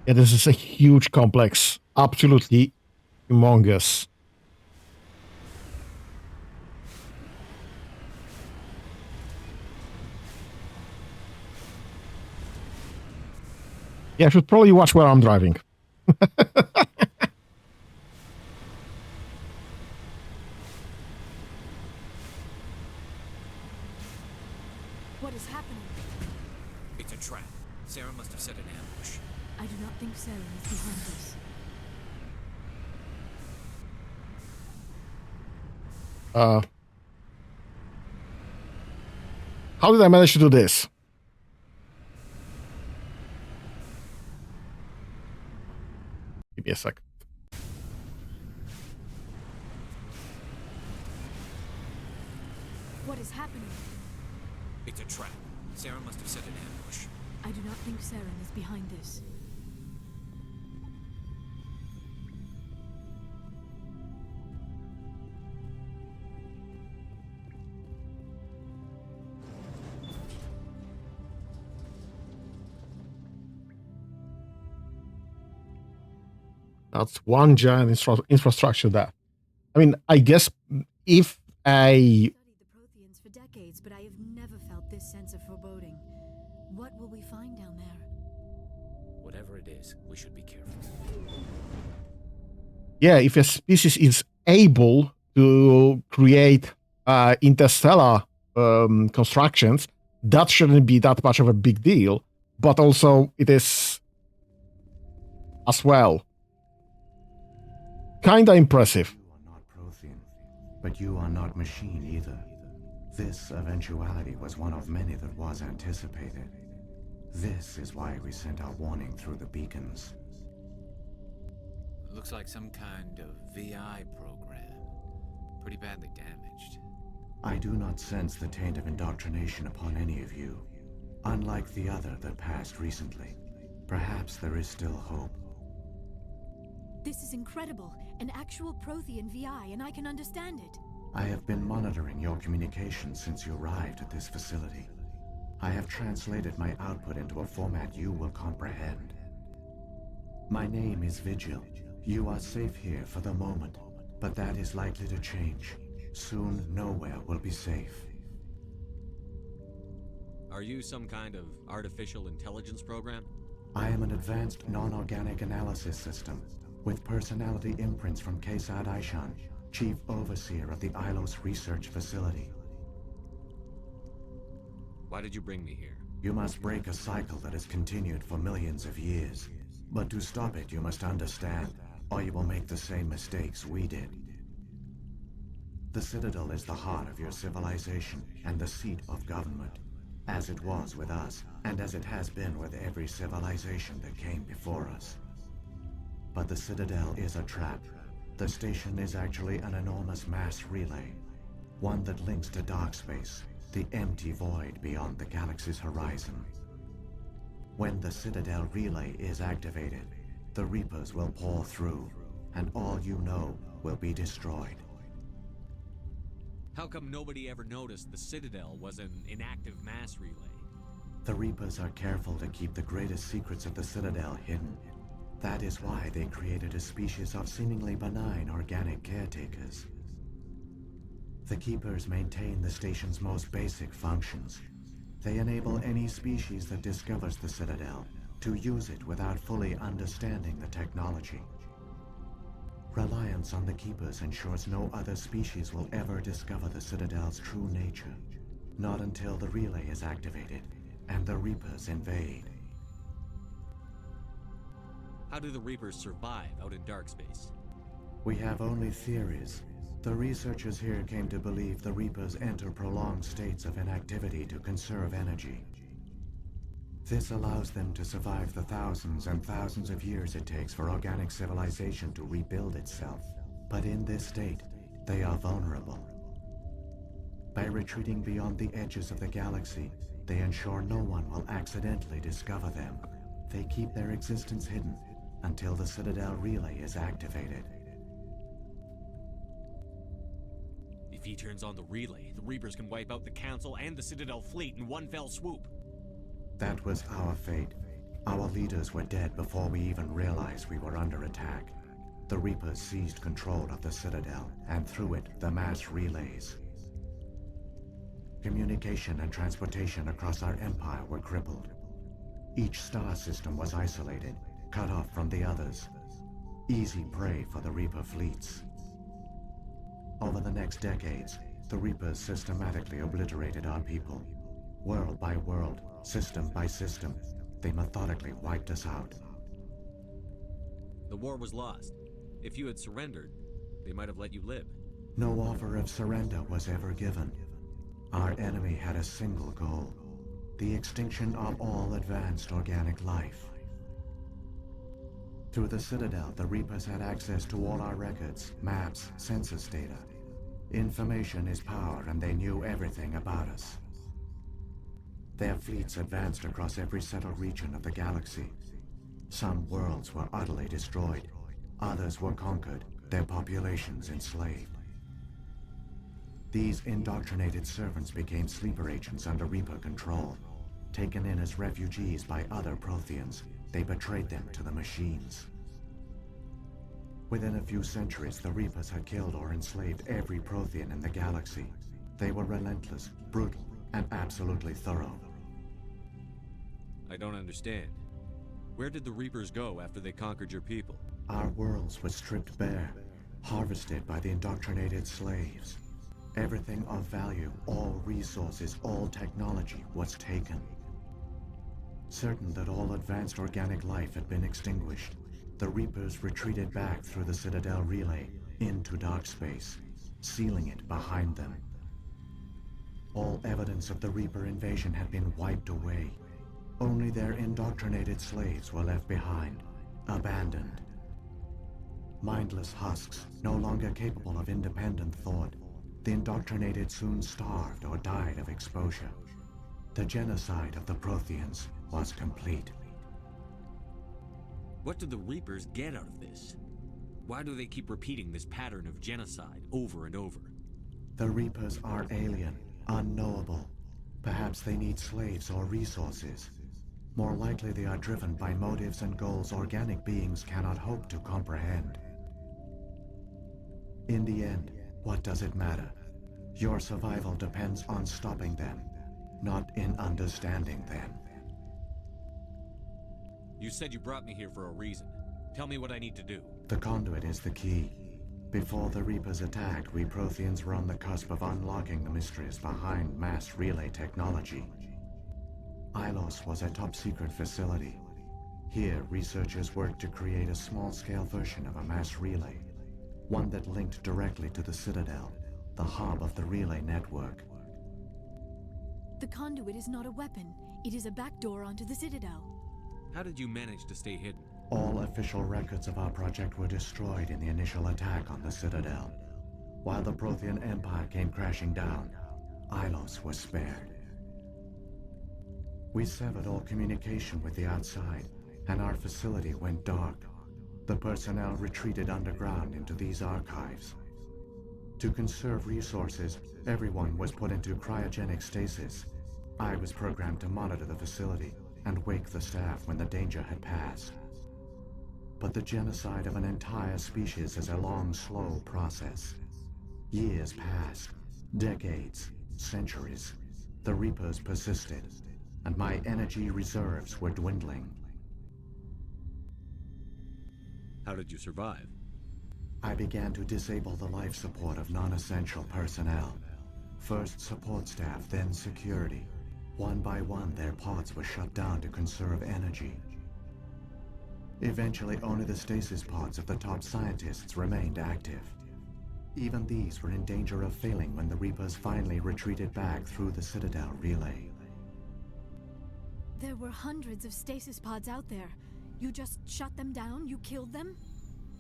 Yeah, this is a huge complex. Absolutely humongous. Yeah, I should probably watch where I'm driving. What is happening? It's a trap. Saren must have set an ambush. I do not think Saren is behind this. How did I manage to do this? Give me a sec. What is happening? It's a trap. Saren must have set an ambush. I do not think Saren is behind this. That's one giant infrastructure there. I mean, I guess if I... I've studied the Protheans for decades, but I have never felt this sense of foreboding. What will we find down there? Whatever it is, we should be careful. Yeah, if a species is able to create interstellar constructions, that shouldn't be that much of a big deal. But also, it is as well kinda impressive. You are not Prothean, but you are not machine either. This eventuality was one of many that was anticipated. This is why we sent our warning through the beacons. It looks like some kind of VI program. Pretty badly damaged. I do not sense the taint of indoctrination upon any of you. Unlike the other that passed recently. Perhaps there is still hope. This is incredible. An actual Prothean VI, and I can understand it. I have been monitoring your communications since you arrived at this facility. I have translated my output into a format you will comprehend. My name is Vigil. You are safe here for the moment, but that is likely to change. Soon, nowhere will be safe. Are you some kind of artificial intelligence program? I am an advanced non-organic analysis system, with personality imprints from Kesad Aishan, Chief Overseer of the Ilos Research Facility. Why did you bring me here? You must break a cycle that has continued for millions of years. But to stop it, you must understand, or you will make the same mistakes we did. The Citadel is the heart of your civilization and the seat of government, as it was with us, and as it has been with every civilization that came before us. But the Citadel is a trap. The station is actually an enormous mass relay, one that links to dark space, the empty void beyond the galaxy's horizon. When the Citadel relay is activated, the Reapers will pour through, and all you know will be destroyed. How come nobody ever noticed the Citadel was an inactive mass relay? The Reapers are careful to keep the greatest secrets of the Citadel hidden. That is why they created a species of seemingly benign organic caretakers. The Keepers maintain the station's most basic functions. They enable any species that discovers the Citadel to use it without fully understanding the technology. Reliance on the Keepers ensures no other species will ever discover the Citadel's true nature. Not until the relay is activated and the Reapers invade. How do the Reapers survive out in dark space? We have only theories. The researchers here came to believe the Reapers enter prolonged states of inactivity to conserve energy. This allows them to survive the thousands and thousands of years it takes for organic civilization to rebuild itself. But in this state, they are vulnerable. By retreating beyond the edges of the galaxy, they ensure no one will accidentally discover them. They keep their existence hidden until the Citadel relay is activated. If he turns on the relay, the Reapers can wipe out the Council and the Citadel fleet in one fell swoop. That was our fate. Our leaders were dead before we even realized we were under attack. The Reapers seized control of the Citadel, and through it, the mass relays. Communication and transportation across our empire were crippled. Each star system was isolated, cut off from the others. Easy prey for the Reaper fleets. Over the next decades, the Reapers systematically obliterated our people. World by world, system by system, they methodically wiped us out. The war was lost. If you had surrendered, they might have let you live. No offer of surrender was ever given. Our enemy had a single goal: the extinction of all advanced organic life. Through the Citadel, the Reapers had access to all our records, maps, census data. Information is power, and they knew everything about us. Their fleets advanced across every settled region of the galaxy. Some worlds were utterly destroyed. Others were conquered, their populations enslaved. These indoctrinated servants became sleeper agents under Reaper control. Taken in as refugees by other Protheans, they betrayed them to the machines. Within a few centuries, the Reapers had killed or enslaved every Prothean in the galaxy. They were relentless, brutal, and absolutely thorough. I don't understand. Where did the Reapers go after they conquered your people? Our worlds were stripped bare, harvested by the indoctrinated slaves. Everything of value, all resources, all technology was taken. Certain that all advanced organic life had been extinguished, the Reapers retreated back through the Citadel relay into dark space, sealing it behind them. All evidence of the Reaper invasion had been wiped away. Only their indoctrinated slaves were left behind, abandoned. Mindless husks, no longer capable of independent thought, the indoctrinated soon starved or died of exposure. The genocide of the Protheans was complete. What do the Reapers get out of this? Why do they keep repeating this pattern of genocide over and over? The Reapers are alien, unknowable. Perhaps they need slaves or resources. More likely they are driven by motives and goals organic beings cannot hope to comprehend. In the end, what does it matter? Your survival depends on stopping them. not in understanding then. You said you brought me here for a reason. Tell me what I need to do. The conduit is the key. Before the Reapers attacked, we Protheans were on the cusp of unlocking the mysteries behind mass relay technology. Ilos was a top-secret facility. Here, researchers worked to create a small-scale version of a mass relay, one that linked directly to the Citadel, the hub of the relay network. The conduit is not a weapon. It is a backdoor onto the Citadel. How did you manage to stay hidden? All official records of our project were destroyed in the initial attack on the Citadel. While the Prothean Empire came crashing down, Ilos was spared. We severed all communication with the outside, and our facility went dark. The personnel retreated underground into these archives. To conserve resources, everyone was put into cryogenic stasis. I was programmed to monitor the facility and wake the staff when the danger had passed. But the genocide of an entire species is a long, slow process. Years passed, decades, centuries. The Reapers persisted, and my energy reserves were dwindling. How did you survive? I began to disable the life support of non-essential personnel. First support staff, then security. One by one, their pods were shut down to conserve energy. Eventually, only the stasis pods of the top scientists remained active. Even these were in danger of failing when the Reapers finally retreated back through the Citadel relay. There were hundreds of stasis pods out there. You just shut them down? You killed them?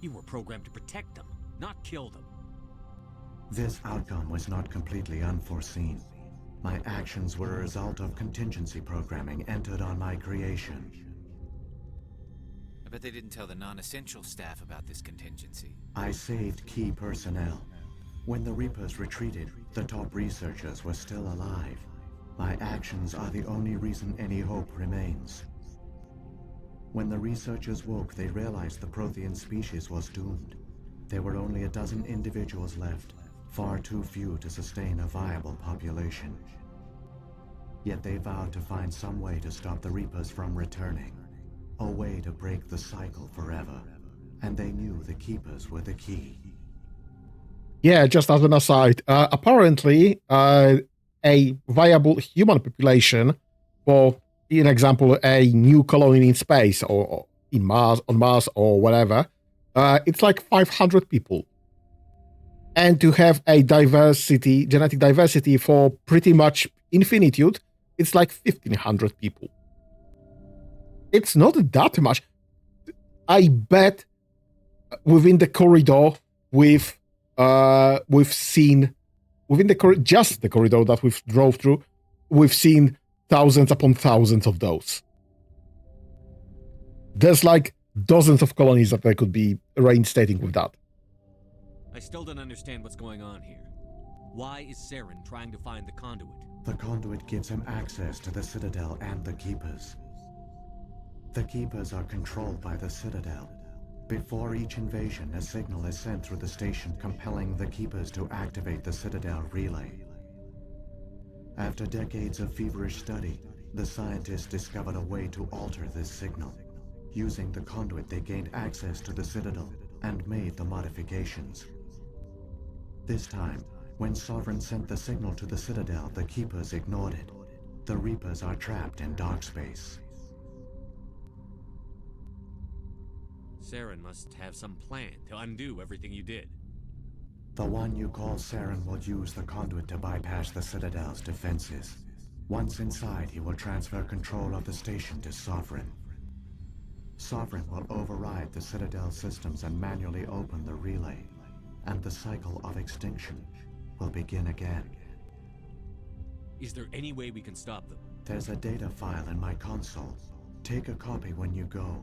You were programmed to protect them, not kill them. This outcome was not completely unforeseen. My actions were a result of contingency programming entered on my creation. I bet they didn't tell the non-essential staff about this contingency. I saved key personnel. When the Reapers retreated, the top researchers were still alive. My actions are the only reason any hope remains. When the researchers woke, they realized the Prothean species was doomed. There were only a dozen individuals left, far too few to sustain a viable population. Yet they vowed to find some way to stop the Reapers from returning. A way to break the cycle forever. And they knew the Keepers were the key. Yeah, just as an aside, apparently a viable human population for, in example, a new colony in space or in Mars, on Mars or whatever, it's like 500 people. And to have a diversity, genetic diversity for pretty much infinitude, it's like 1,500 people. It's not that much. I bet within the corridor we've seen, within the just the corridor that we've drove through, we've seen thousands upon thousands of those. There's like dozens of colonies that they could be reinstating with that. I still don't understand what's going on here. Why is Saren trying to find the conduit? The conduit gives him access to the Citadel and the Keepers. The Keepers are controlled by the Citadel. Before each invasion, a signal is sent through the station compelling the Keepers to activate the Citadel relay. After decades of feverish study, the scientists discovered a way to alter this signal. Using the conduit, they gained access to the Citadel and made the modifications. This time, when Sovereign sent the signal to the Citadel, the Keepers ignored it. The Reapers are trapped in dark space. Saren must have some plan to undo everything you did. The one you call Saren will use the conduit to bypass the Citadel's defenses. Once inside, he will transfer control of the station to Sovereign. Sovereign will override the Citadel systems and manually open the relay, and the cycle of extinction will begin again. Is there any way we can stop them? There's a data file in my console. Take a copy when you go.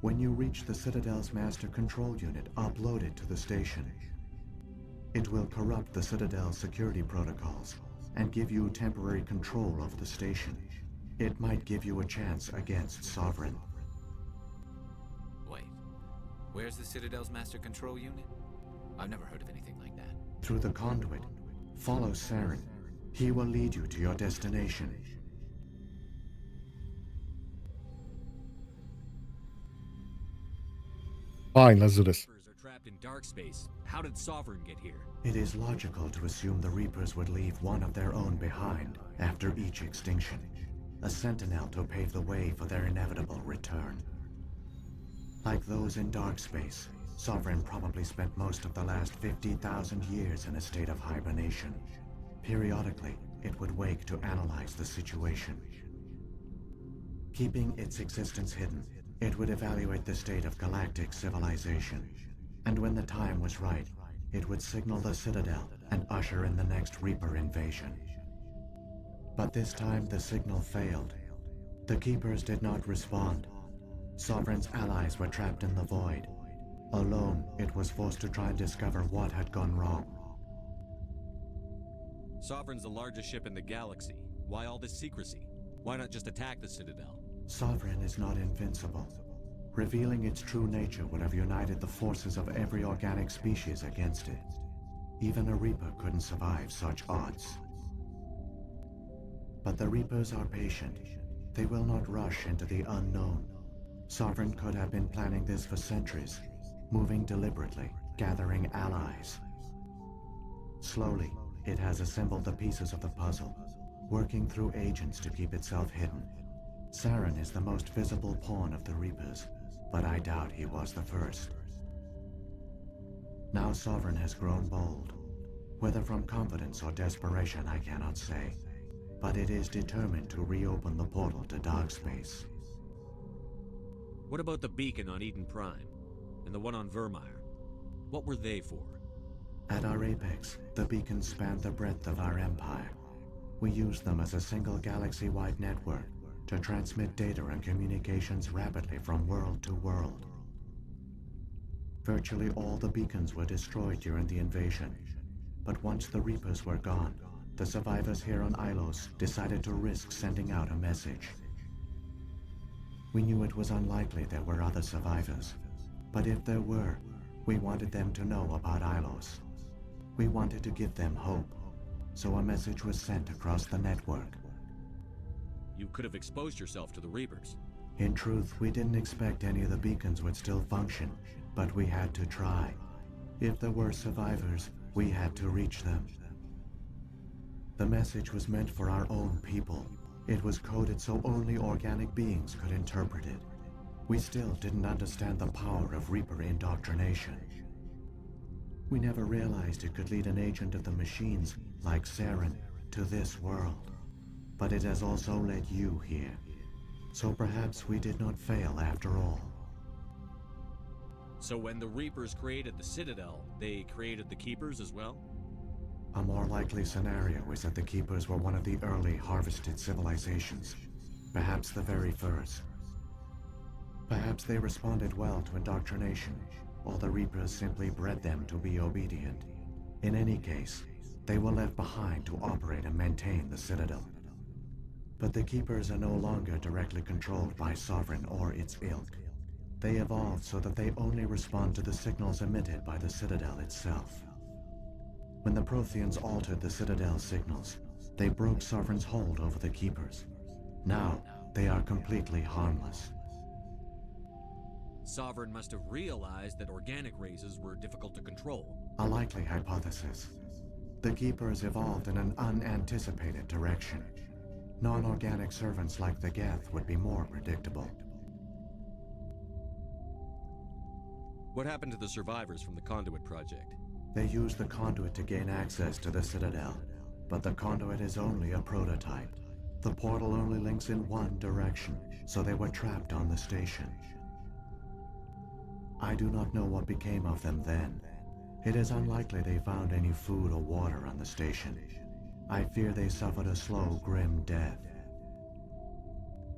When you reach the Citadel's master control unit, upload it to the station. It will corrupt the Citadel's security protocols and give you temporary control of the station. It might give you a chance against Sovereign. Wait, where's the Citadel's master control unit? I've never heard of anything like that. Through the conduit, follow Saren. He will lead you to your destination. Fine, let's do this. Reapers are trapped in dark space. How did Sovereign get here? It is logical to assume the Reapers would leave one of their own behind after each extinction. A sentinel to pave the way for their inevitable return. Like those in dark space, Sovereign probably spent most of the last 50,000 years in a state of hibernation. Periodically, it would wake to analyze the situation. Keeping its existence hidden, it would evaluate the state of galactic civilization. And when the time was right, it would signal the Citadel and usher in the next Reaper invasion. But this time the signal failed. The Keepers did not respond. Sovereign's allies were trapped in the void. Alone, it was forced to try and discover what had gone wrong. Sovereign's the largest ship in the galaxy. Why all this secrecy? Why not just attack the Citadel? Sovereign is not invincible. Revealing its true nature would have united the forces of every organic species against it. Even a Reaper couldn't survive such odds. But the Reapers are patient. They will not rush into the unknown. Sovereign could have been planning this for centuries, moving deliberately, gathering allies. Slowly, it has assembled the pieces of the puzzle, working through agents to keep itself hidden. Saren is the most visible pawn of the Reapers, but I doubt he was the first. Now Sovereign has grown bold. Whether from confidence or desperation, I cannot say. But it is determined to reopen the portal to dark space. What about the beacon on Eden Prime? And the one on Vermeer? What were they for? At our apex, the beacons spanned the breadth of our empire. We used them as a single galaxy-wide network to transmit data and communications rapidly from world to world. Virtually all the beacons were destroyed during the invasion, but once the Reapers were gone, the survivors here on Ilos decided to risk sending out a message. We knew it was unlikely there were other survivors, but if there were, we wanted them to know about Ilos. We wanted to give them hope, so a message was sent across the network. You could have exposed yourself to the Reapers. In truth, we didn't expect any of the beacons would still function, but we had to try. If there were survivors, we had to reach them. The message was meant for our own people. It was coded so only organic beings could interpret it. We still didn't understand the power of Reaper indoctrination. We never realized it could lead an agent of the machines, like Saren, to this world. But it has also led you here. So perhaps we did not fail after all. So when the Reapers created the Citadel, they created the Keepers as well? A more likely scenario is that the Keepers were one of the early harvested civilizations, perhaps the very first. Perhaps they responded well to indoctrination, or the Reapers simply bred them to be obedient. In any case, they were left behind to operate and maintain the Citadel. But the Keepers are no longer directly controlled by Sovereign or its ilk. They evolved so that they only respond to the signals emitted by the Citadel itself. When the Protheans altered the Citadel's signals, they broke Sovereign's hold over the Keepers. Now, they are completely harmless. Sovereign must have realized that organic races were difficult to control. A likely hypothesis. The Keepers evolved in an unanticipated direction. Non-organic servants like the Geth would be more predictable. What happened to the survivors from the Conduit Project? They used the conduit to gain access to the Citadel, but the conduit is only a prototype. The portal only links in one direction, so they were trapped on the station. I do not know what became of them then. It is unlikely they found any food or water on the station. I fear they suffered a slow, grim death.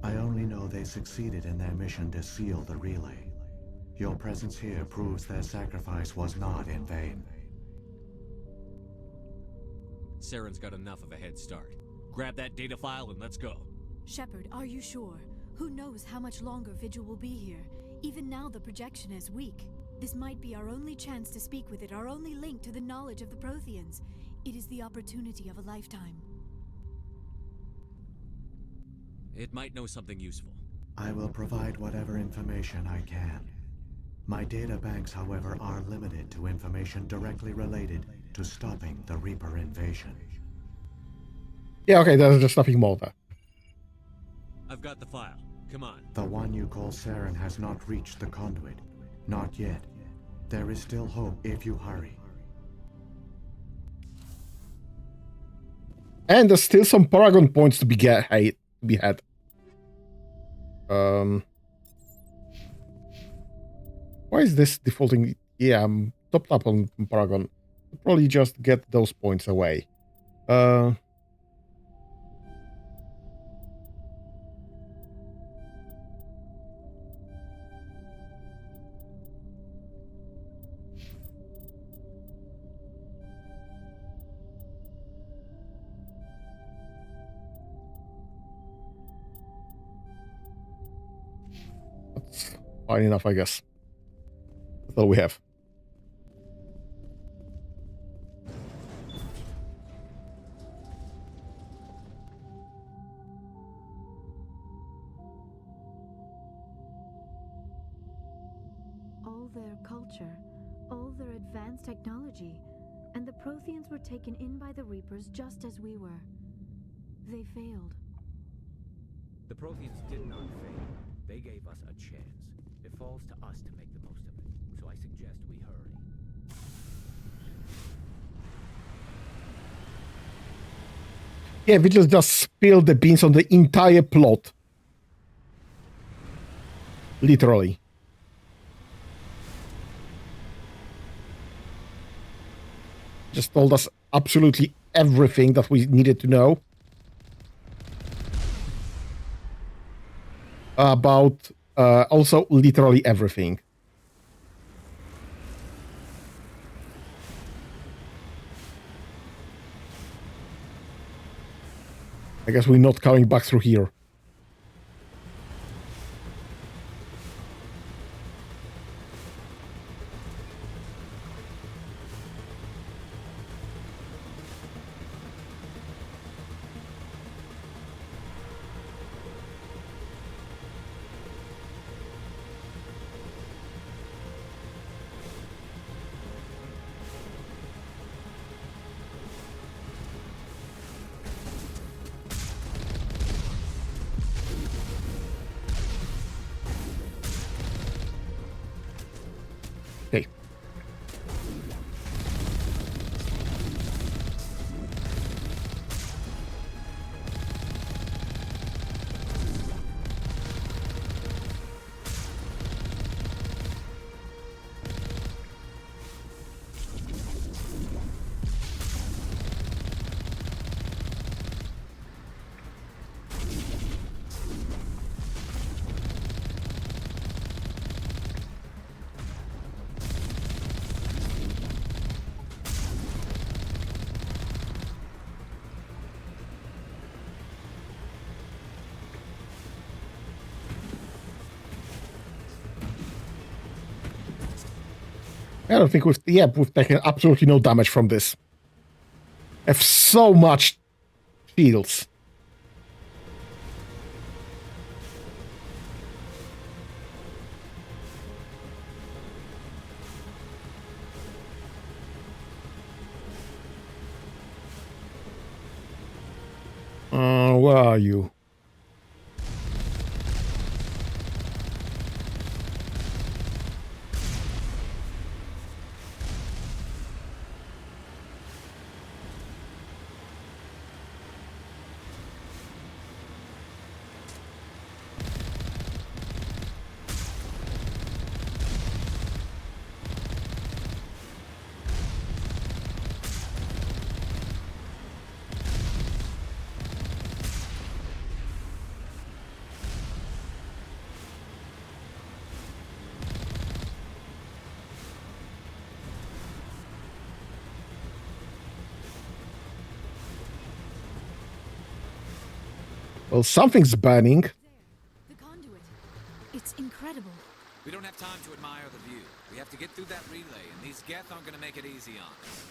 I only know they succeeded in their mission to seal the relay. Your presence here proves their sacrifice was not in vain. Saren's got enough of a head start. Grab that data file and let's go. Shepard, are you sure? Who knows how much longer Vigil will be here? Even now the projection is weak. This might be our only chance to speak with it, our only link to the knowledge of the Protheans. It is the opportunity of a lifetime. It might know something useful. I will provide whatever information I can. My data banks, however, are limited to information directly related to stopping the Reaper invasion. Yeah, okay, there's just nothing more there. I've got the file. Come on. The one you call Saren has not reached the conduit. Not yet. There is still hope if you hurry. And there's still some Paragon points to be had. Why is this defaulting? Yeah, I'm topped up on Paragon. I'll probably just get those points away. That's fine enough, I guess. That's all we have. All their culture, all their advanced technology, and the Protheans were taken in by the Reapers just as we were. They failed. The Protheans did not fail. They gave us a chance. It falls to us to make the most of it. So I suggest we hurry. Yeah, we just spilled the beans on the entire plot. Literally. Just told us absolutely everything that we needed to know about also literally everything. I guess we're not coming back through here. Okay. I don't think we've taken absolutely no damage from this. I have so much shields. Where are you? Well, something's burning. The conduit. It's incredible. We don't have time to admire the view. We have to get through that relay, and these Geth aren't going to make it easy on us.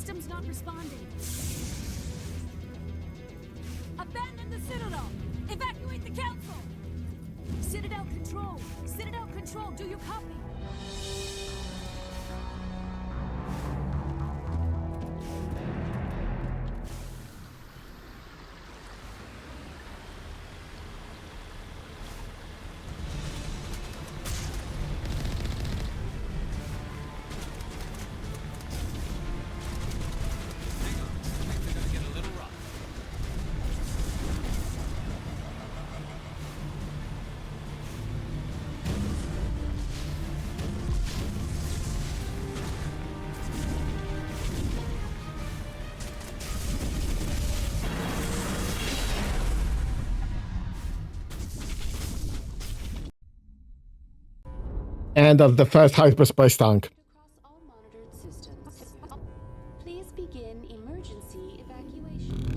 system's not responding. Abandon the Citadel! Evacuate the Council! Citadel Control! Citadel Control, do you copy? And that's the first hyperspace tank. Please begin emergency evacuation.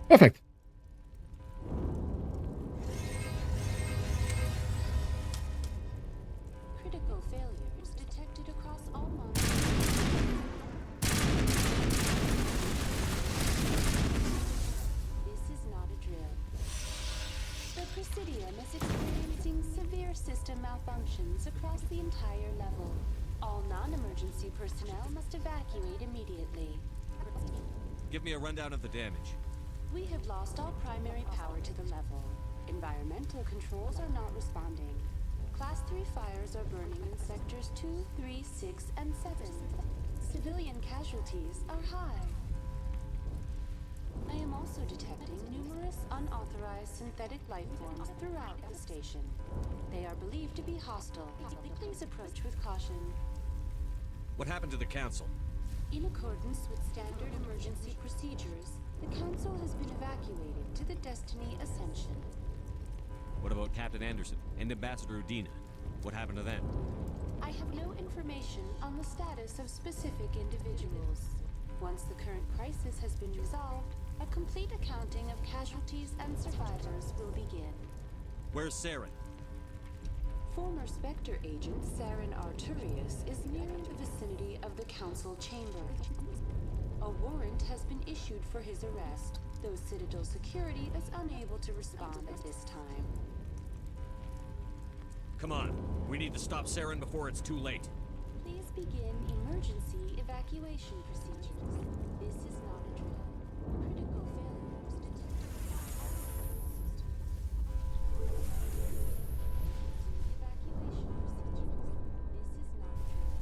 Perfect. Critical failures detected across all monitors. This is not a drill. The Presidium is experiencing severe system malfunctions across the entire level. All non-emergency personnel must evacuate immediately. Give me a rundown of the damage. We have lost all primary power to the level. Environmental controls are not responding. Class 3 fires are burning in sectors 2, 3, 6, and 7. Civilian casualties are high. I am also detecting numerous unauthorized synthetic life forms throughout the station. They are believed to be hostile. Please approach with caution. What happened to the Council? In accordance with standard emergency procedures, the Council has been evacuated to the Destiny Ascension. What about Captain Anderson and Ambassador Udina? What happened to them? I have no information on the status of specific individuals. Once the current crisis has been resolved, a complete accounting of casualties and survivors will begin. Where's Saren? Former Spectre agent Saren Arturius is nearing the vicinity of the Council chamber. A warrant has been issued for his arrest, though Citadel security is unable to respond at this time. Come on, we need to stop Saren before it's too late. Please begin emergency evacuation procedures. This is not a drill. Critical failures detected. Evacuation procedures. This is not a drill.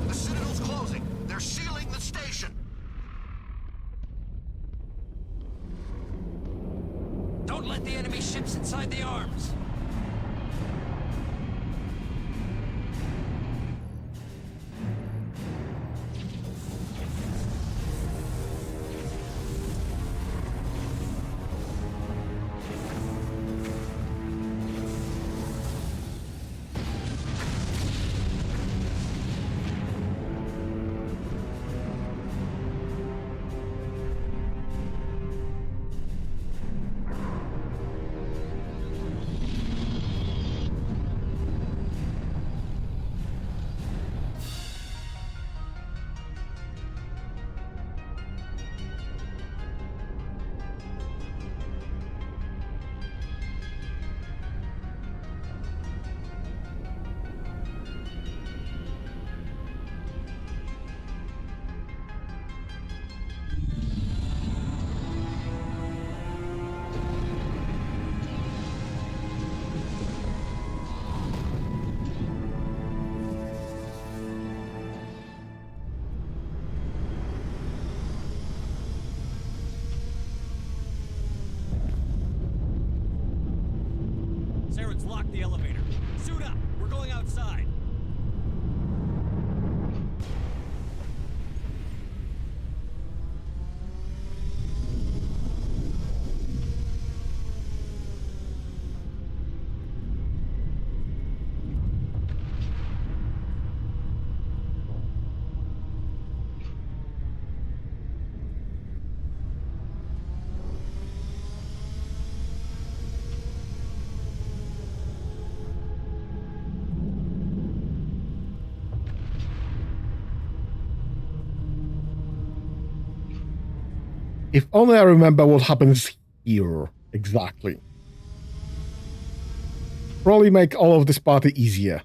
The Citadel's closing. They're sealing the station. Don't let the enemy ships inside the arms! Let's lock the elevator. Suit up. We're going outside. If only I remember what happens here exactly. Probably make all of this party easier.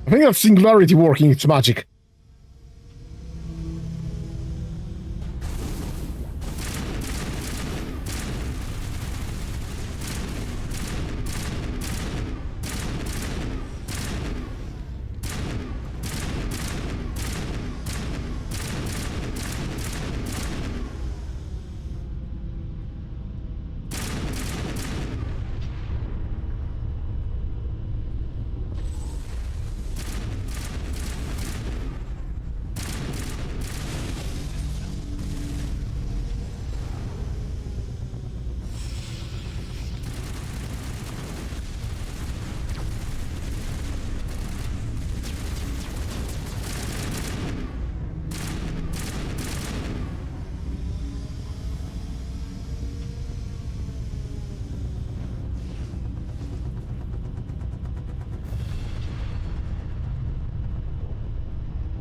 I think that's Singularity working its magic.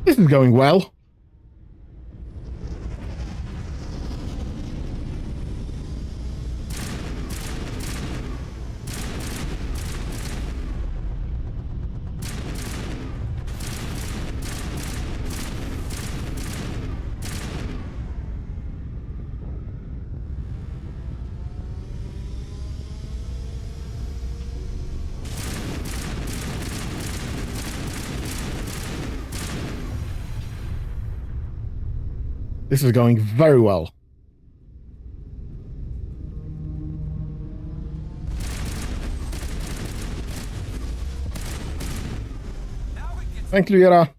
This is going well. This is going very well. Thank you, Yara.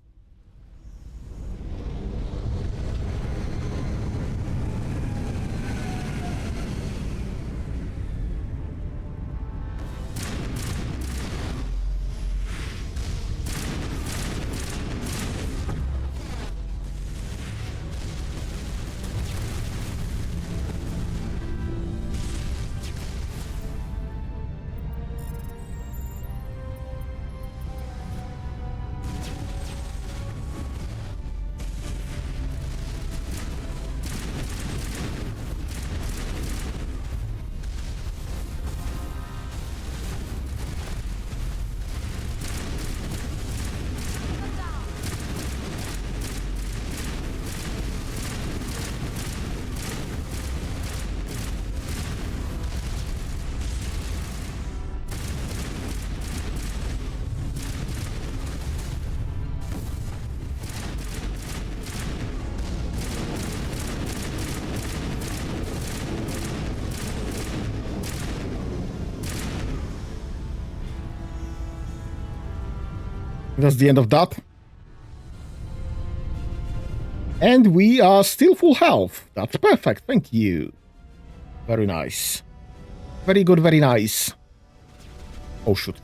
That's the end of that. And we are still full health. That's perfect. Thank you. Very nice. Very good, very nice. Oh, shoot.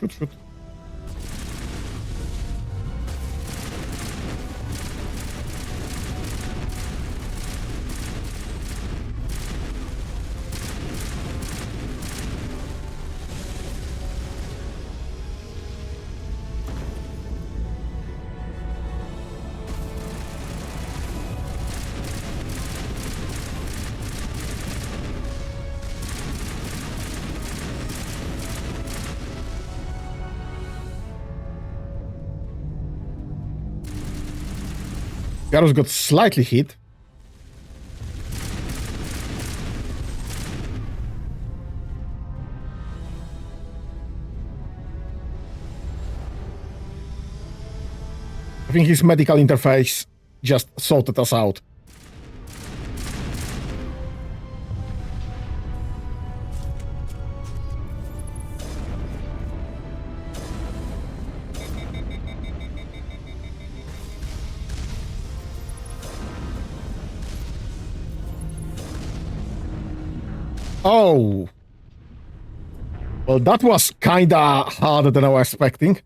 Garros got slightly hit. I think his medical interface just sorted us out. Oh. Well, that was kinda harder than I was expecting.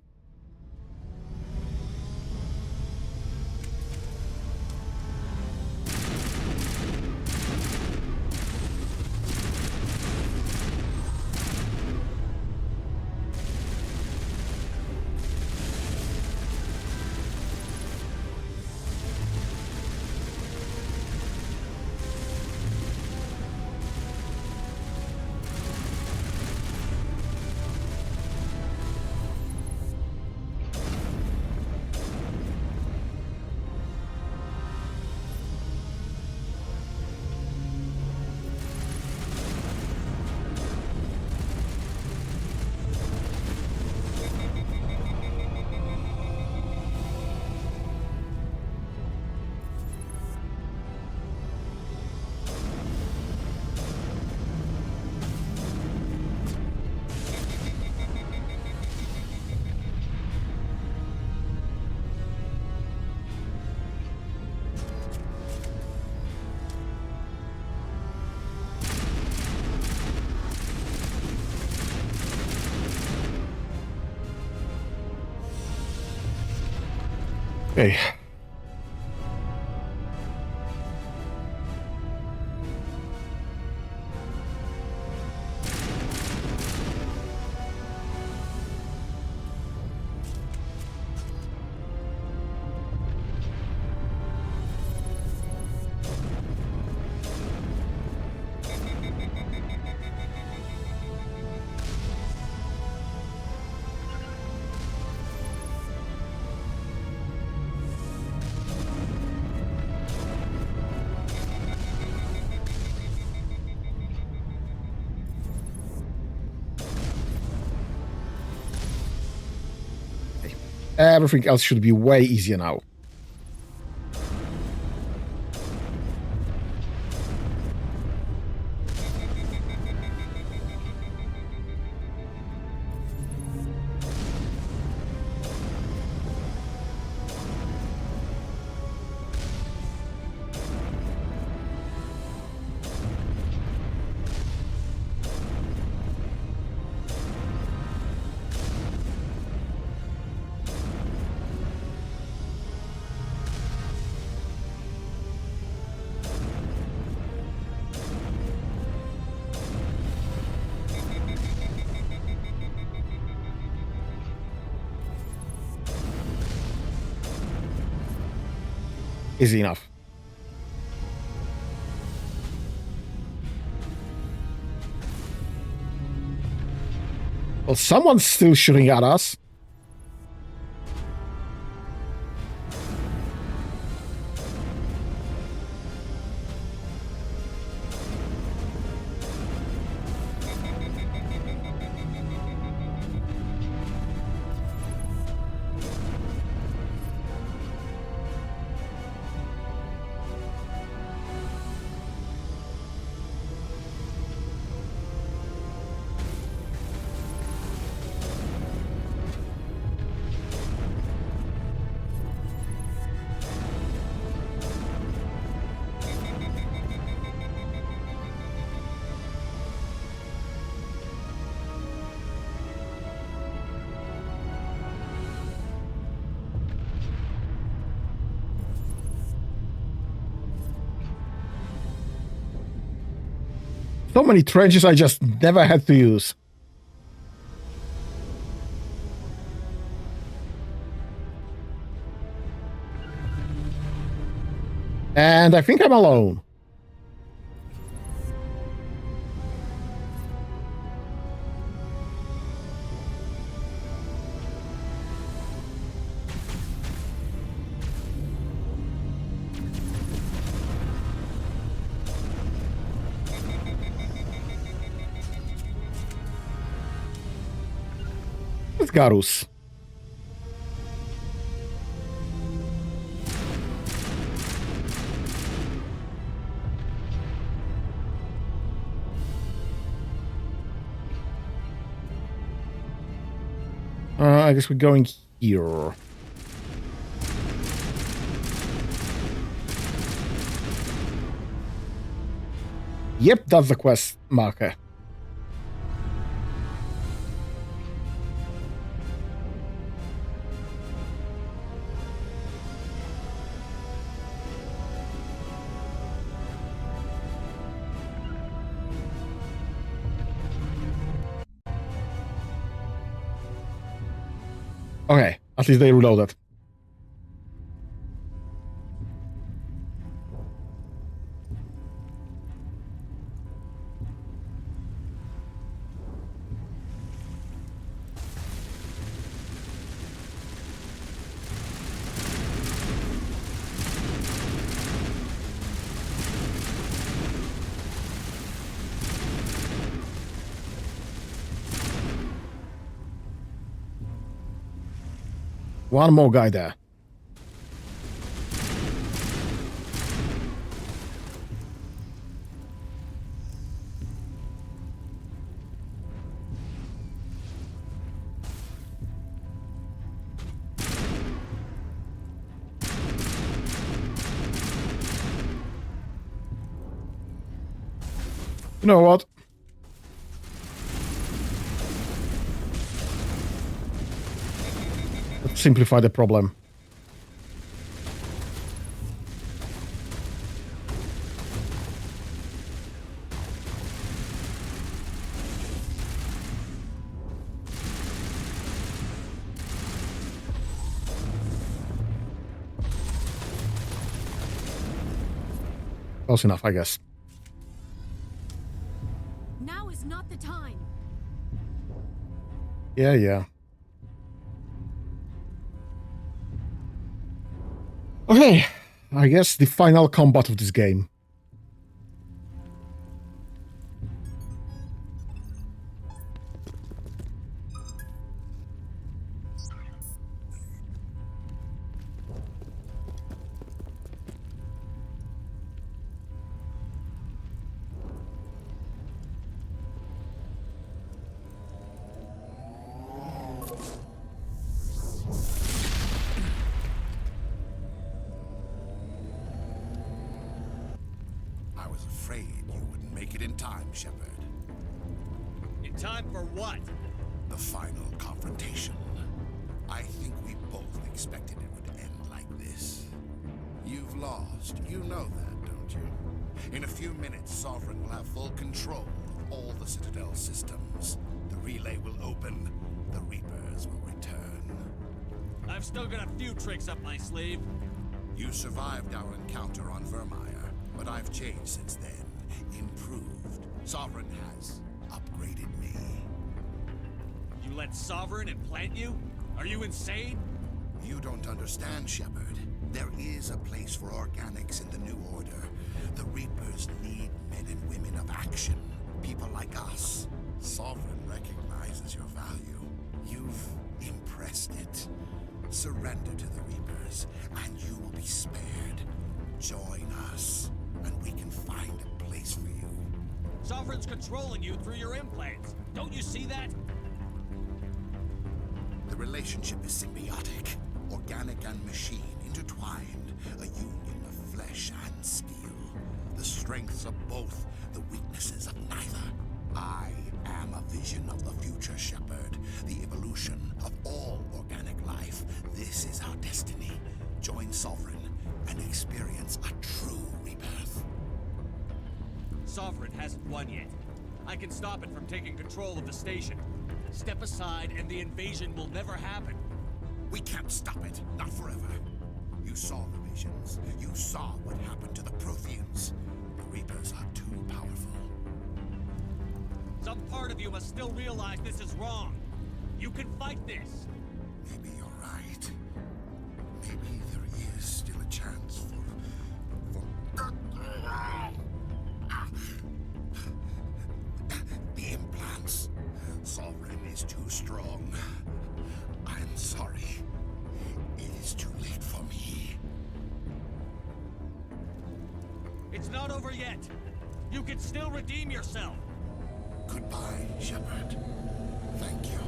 Okay. Everything else should be way easier now. Easy enough. Well, someone's still shooting at us. So many trenches I just never had to use. And I think I'm alone. It's Garus. I guess we're going here. Yep, that's the quest marker. Okay, at least they reloaded. One more guy there. You know what? Let's simplify the problem. Close enough, I guess. Now is not the time. Yeah. Okay, I guess the final combat of this game. I was afraid you wouldn't make it in time, Shepard. In time for what? The final confrontation. I think we both expected it would end like this. You've lost. You know that, don't you? In a few minutes, Sovereign will have full control of all the Citadel systems. The relay will open. The Reapers will return. I've still got a few tricks up my sleeve. You survived our encounter on Vermeer, but I've changed since then. Improved. Sovereign has upgraded me. You let Sovereign implant you? Are you insane? You don't understand, Shepard. There is a place for organics in the New Order. The Reapers need men and women of action. People like us. Sovereign recognizes your value. You've impressed it. Surrender to the Reapers, and you will be spared. Join us, and we can find a place for you. Sovereign's controlling you through your implants. Don't you see that? The relationship is symbiotic. Organic and machine intertwined. A union of flesh and steel. The strengths of both, the weaknesses of neither. I am a vision of the future, Shepard. The evolution of all organic life. This is our destiny. Join Sovereign and experience a true rebirth. Sovereign hasn't won yet. I can stop it from taking control of the station. Step aside and the invasion will never happen. We can't stop it, not forever. You saw the visions. You saw what happened to the Protheans. The Reapers are too powerful. Some part of you must still realize this is wrong. You can fight this. Maybe you're right. Maybe there is still a chance for... The implants. Sovereign is too strong. I'm sorry. It is too late for me. It's not over yet. You can still redeem yourself. Goodbye, Shepard. Thank you.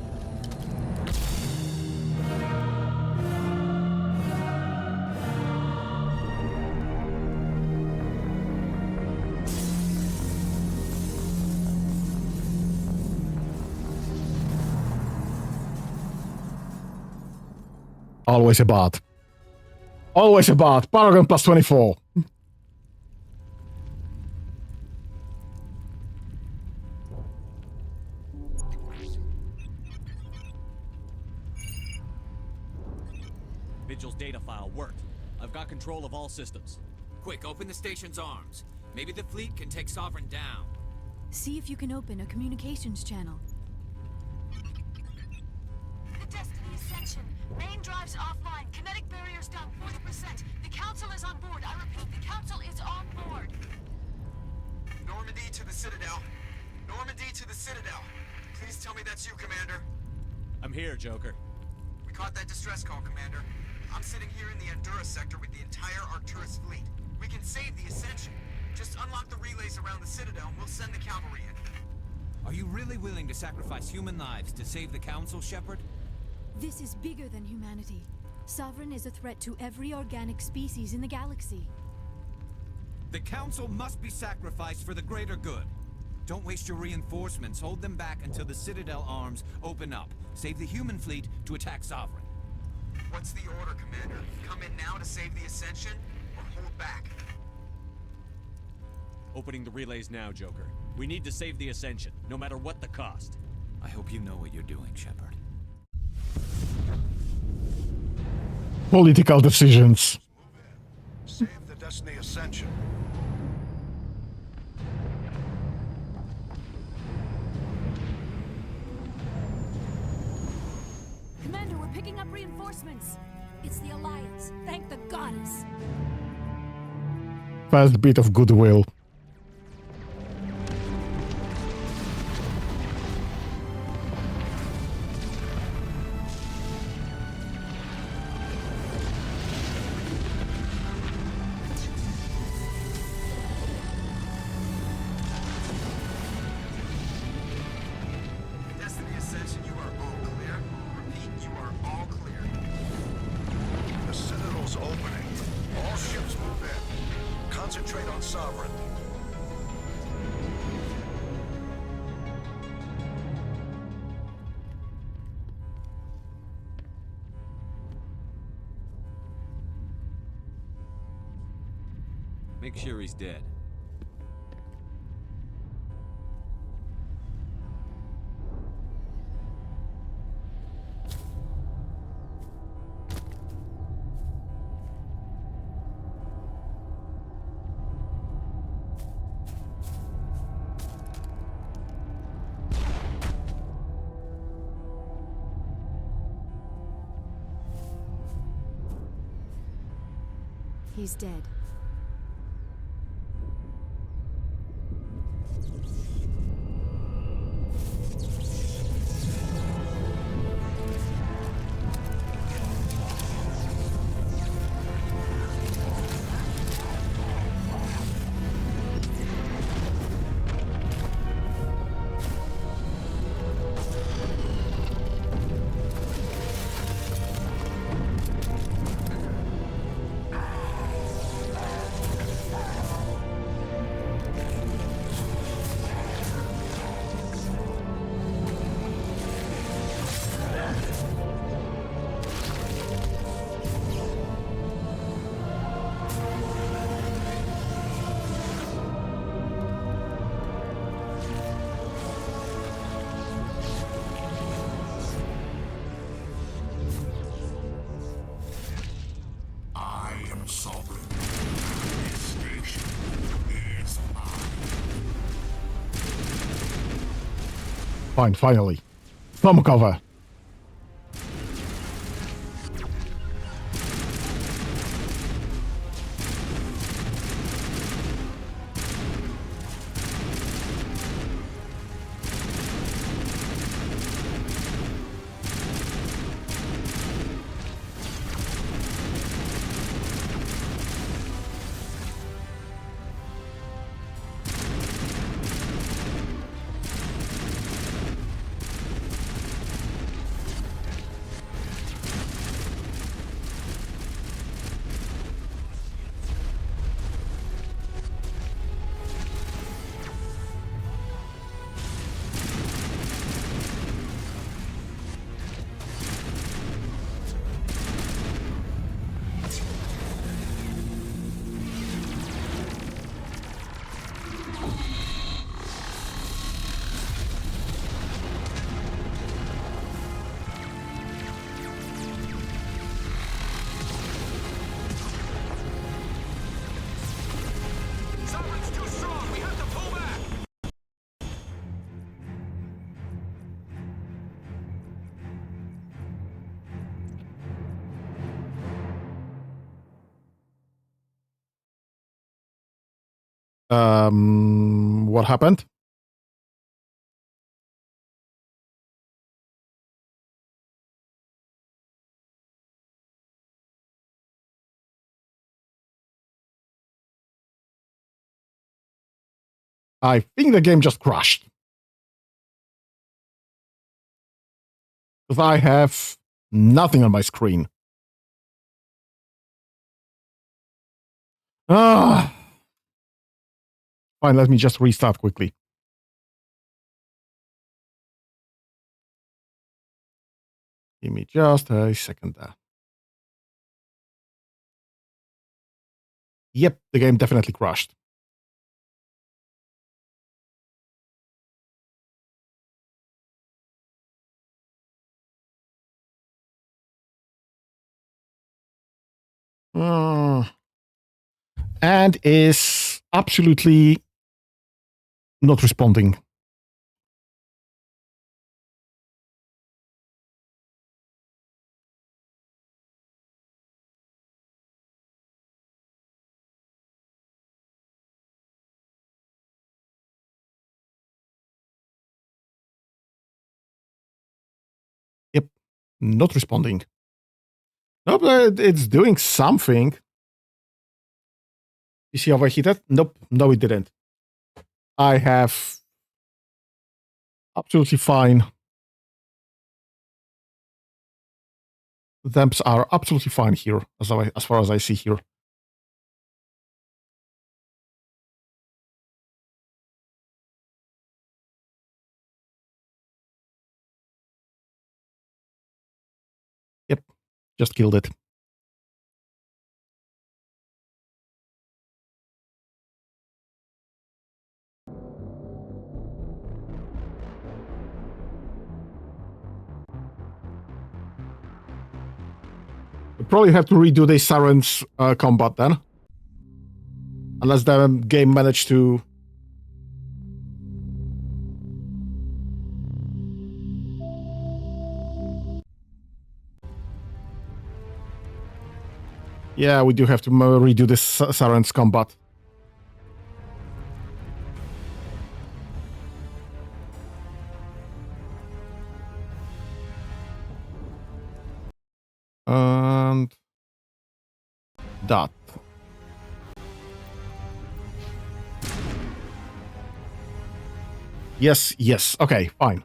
Always a bot. Always a bot. Paragon plus 24. Vigil's data file worked. I've got control of all systems. Quick, open the station's arms. Maybe the fleet can take Sovereign down. See if you can open a communications channel. The Destiny Ascension. Main drives offline. Kinetic barriers down 40%. The Council is on board. I repeat, the Council is on board. Normandy to the Citadel. Normandy to the Citadel. Please tell me that's you, Commander. I'm here, Joker. We caught that distress call, Commander. I'm sitting here in the Endura sector with the entire Arcturus fleet. We can save the Ascension. Just unlock the relays around the Citadel and we'll send the cavalry in. Are you really willing to sacrifice human lives to save the Council, Shepard? This is bigger than humanity. Sovereign is a threat to every organic species in the galaxy. The Council must be sacrificed for the greater good. Don't waste your reinforcements. Hold them back until the Citadel arms open up. Save the human fleet to attack Sovereign. What's the order, Commander? Come in now to save the Ascension, or hold back? Opening the relays now, Joker. We need to save the Ascension, no matter what the cost. I hope you know what you're doing, Shepard. Political decisions. Save the Destiny Ascension. Commander, we're picking up reinforcements. It's the Alliance. Thank the goddess. Fast bit of goodwill. Destiny Ascension, you are all clear. Repeat, you are all clear. The Citadel's opening. All ships move in. Concentrate on Sovereign. Make sure he's dead. He's dead. Fine, finally. Thumb cover. What happened? I think the game just crashed. Because I have nothing on my screen. Ah. Fine, let me just restart quickly. Give me just a second there. Yep, the game definitely crashed. And is absolutely not responding. Yep, not responding. Nope, it's doing something. Is he overheated? Nope, no, it didn't. I have absolutely fine. Temps are absolutely fine here, as far as I see here. Yep, just killed it. We probably have to redo the Saren's combat then. Unless the game managed to... Yeah, we do have to redo this Saren's combat. And... that. Yes, yes. Okay, fine.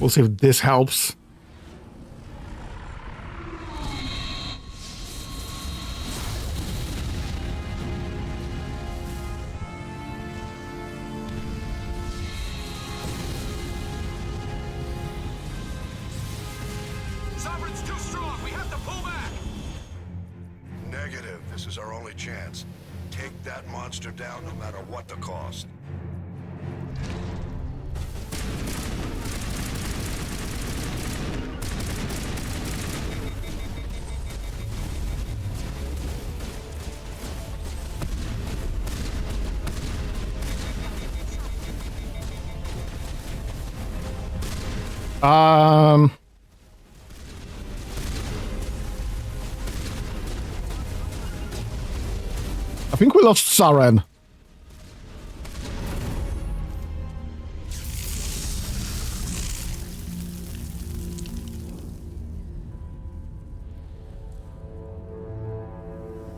We'll see if this helps. Sovereign's too strong. We have to pull back. Negative. This is our only chance. Take that monster down no matter what the cost. I think we lost Saren.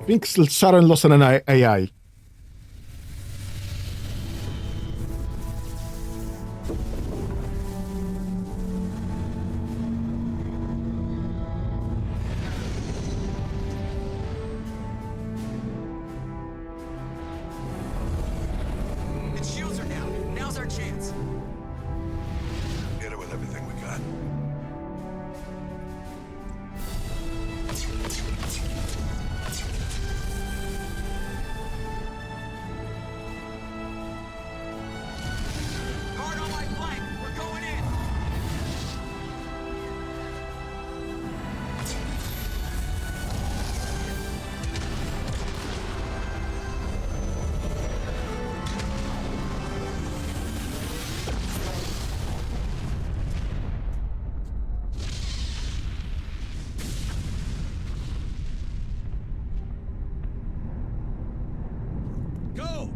I think Saren lost an AI. Its shields are down. Now's our chance. Hit it with everything we got. Hard on my flank. We're going in. Go!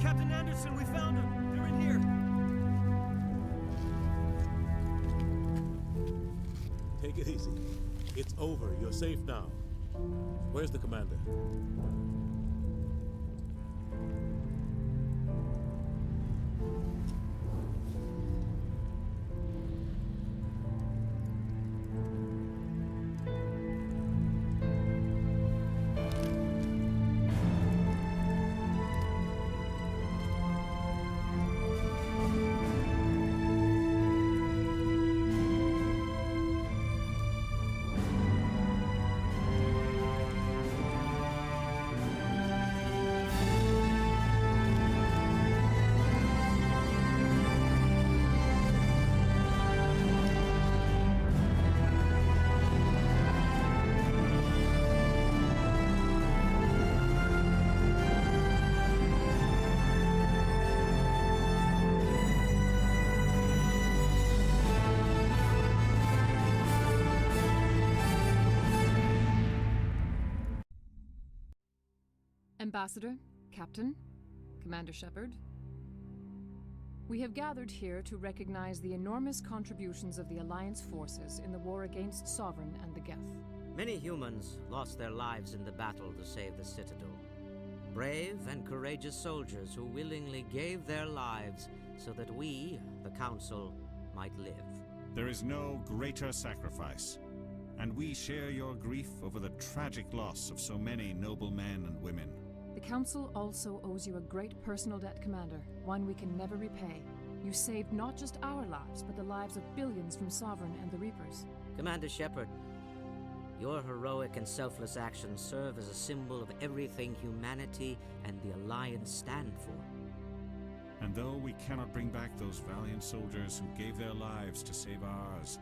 Captain Anderson, we found them. They're in here. Take it easy. It's over. You're safe now. Where's the commander? Ambassador, Captain, Commander Shepard, we have gathered here to recognize the enormous contributions of the Alliance forces in the war against Sovereign and the Geth. Many humans lost their lives in the battle to save the Citadel. Brave and courageous soldiers who willingly gave their lives so that we, the Council, might live. There is no greater sacrifice, and we share your grief over the tragic loss of so many noble men and women. The Council also owes you a great personal debt, Commander, one we can never repay. You saved not just our lives, but the lives of billions from Sovereign and the Reapers. Commander Shepard, your heroic and selfless actions serve as a symbol of everything humanity and the Alliance stand for. And though we cannot bring back those valiant soldiers who gave their lives to save ours,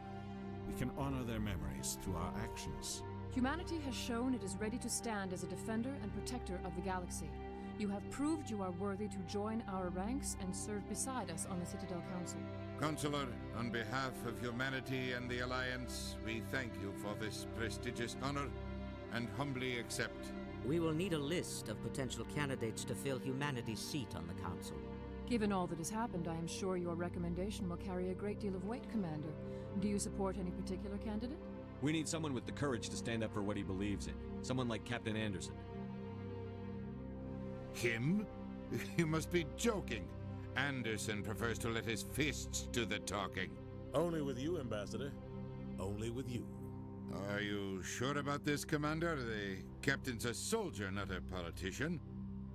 we can honor their memories through our actions. Humanity has shown it is ready to stand as a defender and protector of the galaxy. You have proved you are worthy to join our ranks and serve beside us on the Citadel Council. Counselor, on behalf of humanity and the Alliance, we thank you for this prestigious honor and humbly accept. We will need a list of potential candidates to fill humanity's seat on the Council. Given all that has happened, I am sure your recommendation will carry a great deal of weight, Commander. Do you support any particular candidate? We need someone with the courage to stand up for what he believes in. Someone like Captain Anderson. Him? You must be joking. Anderson prefers to let his fists do the talking. Only with you, Ambassador. Only with you. Are you sure about this, Commander? The captain's a soldier, not a politician.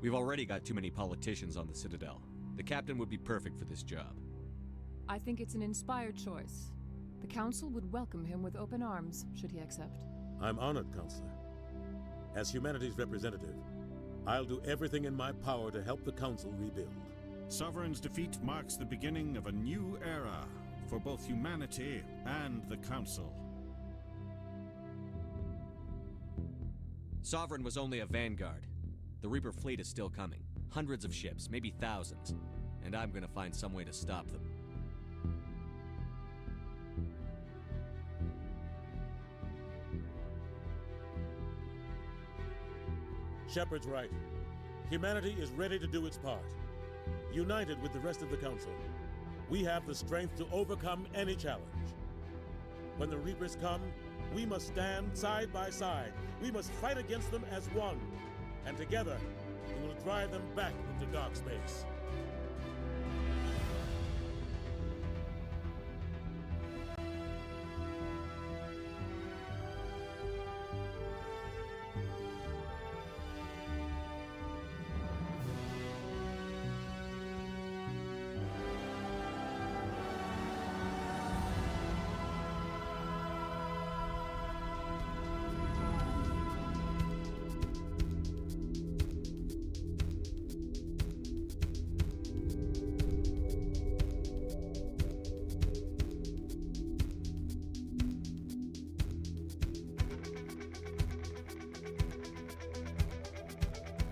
We've already got too many politicians on the Citadel. The captain would be perfect for this job. I think it's an inspired choice. The Council would welcome him with open arms, should he accept. I'm honored, Counselor. As humanity's representative, I'll do everything in my power to help the Council rebuild. Sovereign's defeat marks the beginning of a new era for both humanity and the Council. Sovereign was only a vanguard. The Reaper fleet is still coming. Hundreds of ships, maybe thousands. And I'm gonna find some way to stop them. Shepard's right. Humanity is ready to do its part. United with the rest of the Council, we have the strength to overcome any challenge. When the Reapers come, we must stand side by side. We must fight against them as one. And together, we will drive them back into dark space.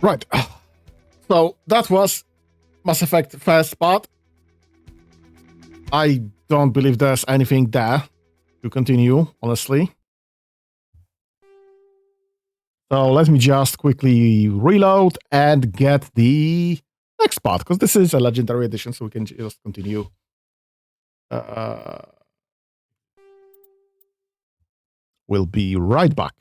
Right. So that was Mass Effect first part. I don't believe there's anything there to continue, honestly. So let me just quickly reload and get the next part, because this is a legendary edition, so we can just continue. We'll be right back.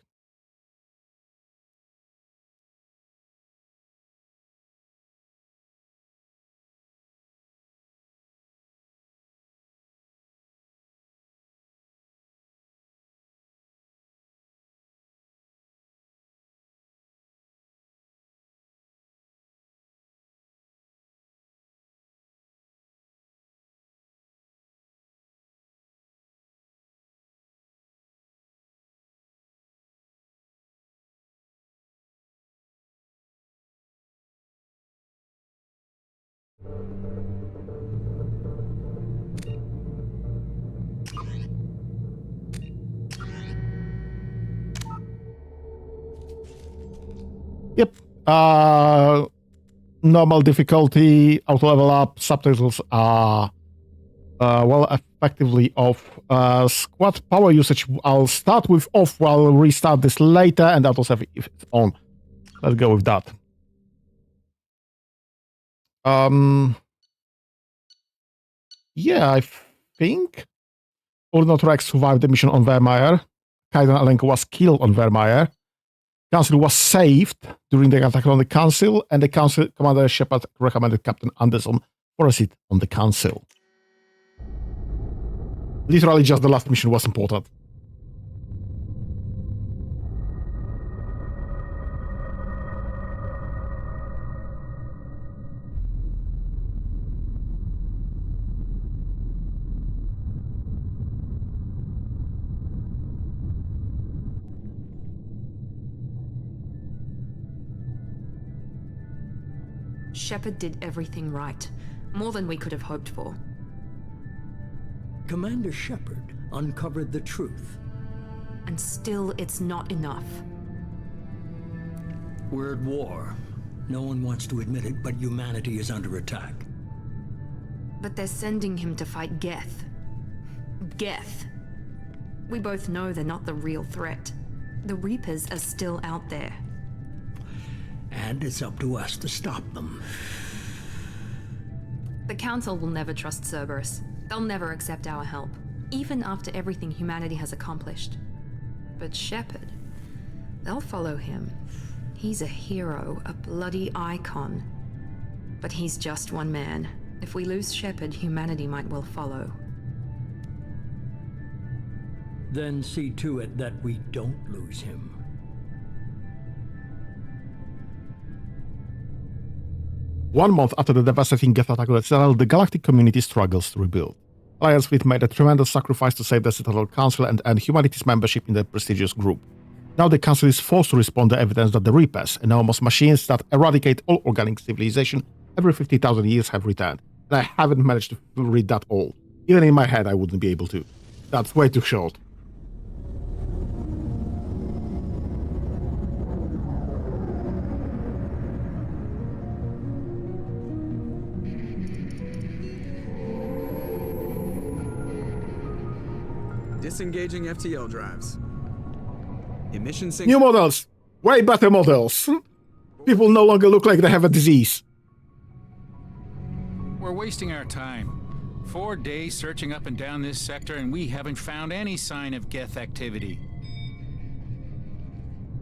Yep. Normal difficulty, auto level up, subtitles are well effectively off. Squad power usage, I'll start with off, I'll restart this later, and auto save if it's on. Let's go with that. Yeah, I think Urnot Rex survived the mission on Vermeer. Kaiden Alenko was killed on Vermeer. Council was saved during the attack on the Council, and the Council Commander Shepard recommended Captain Anderson for a seat on the Council. Literally just the last mission was important. Shepard did everything right. More than we could have hoped for. Commander Shepard uncovered the truth. And still, it's not enough. We're at war. No one wants to admit it, but humanity is under attack. But they're sending him to fight Geth. Geth. We both know they're not the real threat. The Reapers are still out there. And it's up to us to stop them. The Council will never trust Cerberus. They'll never accept our help, even after everything humanity has accomplished. But Shepard, they'll follow him. He's a hero, a bloody icon. But he's just one man. If we lose Shepard, humanity might well follow. Then see to it that we don't lose him. One month after the devastating Geth attack on the Citadel, the galactic community struggles to rebuild. Alliance Fleet made a tremendous sacrifice to save the Citadel Council and end humanity's membership in the prestigious group. Now the Council is forced to respond to evidence that the Reapers, enormous machines that eradicate all organic civilization every 50,000 years, have returned. And I haven't managed to read that all. Even in my head, I wouldn't be able to. That's way too short. Disengaging FTL drives. Emission sync. New models! Way better models! People no longer look like they have a disease. We're wasting our time. 4 days searching up and down this sector, and we haven't found any sign of Geth activity.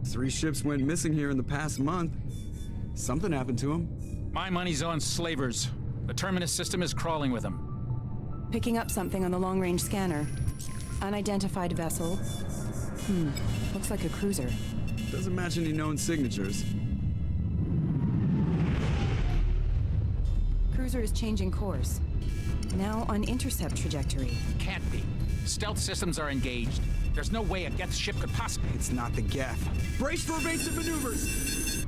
3 ships went missing here in the past month. Something happened to them. My money's on slavers. The Terminus system is crawling with them. Picking up something on the long-range scanner. Unidentified vessel. Looks like a cruiser. Doesn't match any known signatures. Cruiser is changing course. Now on intercept trajectory. Can't be. Stealth systems are engaged. There's no way a Geth ship could possibly... It's not the Geth. Brace for evasive maneuvers!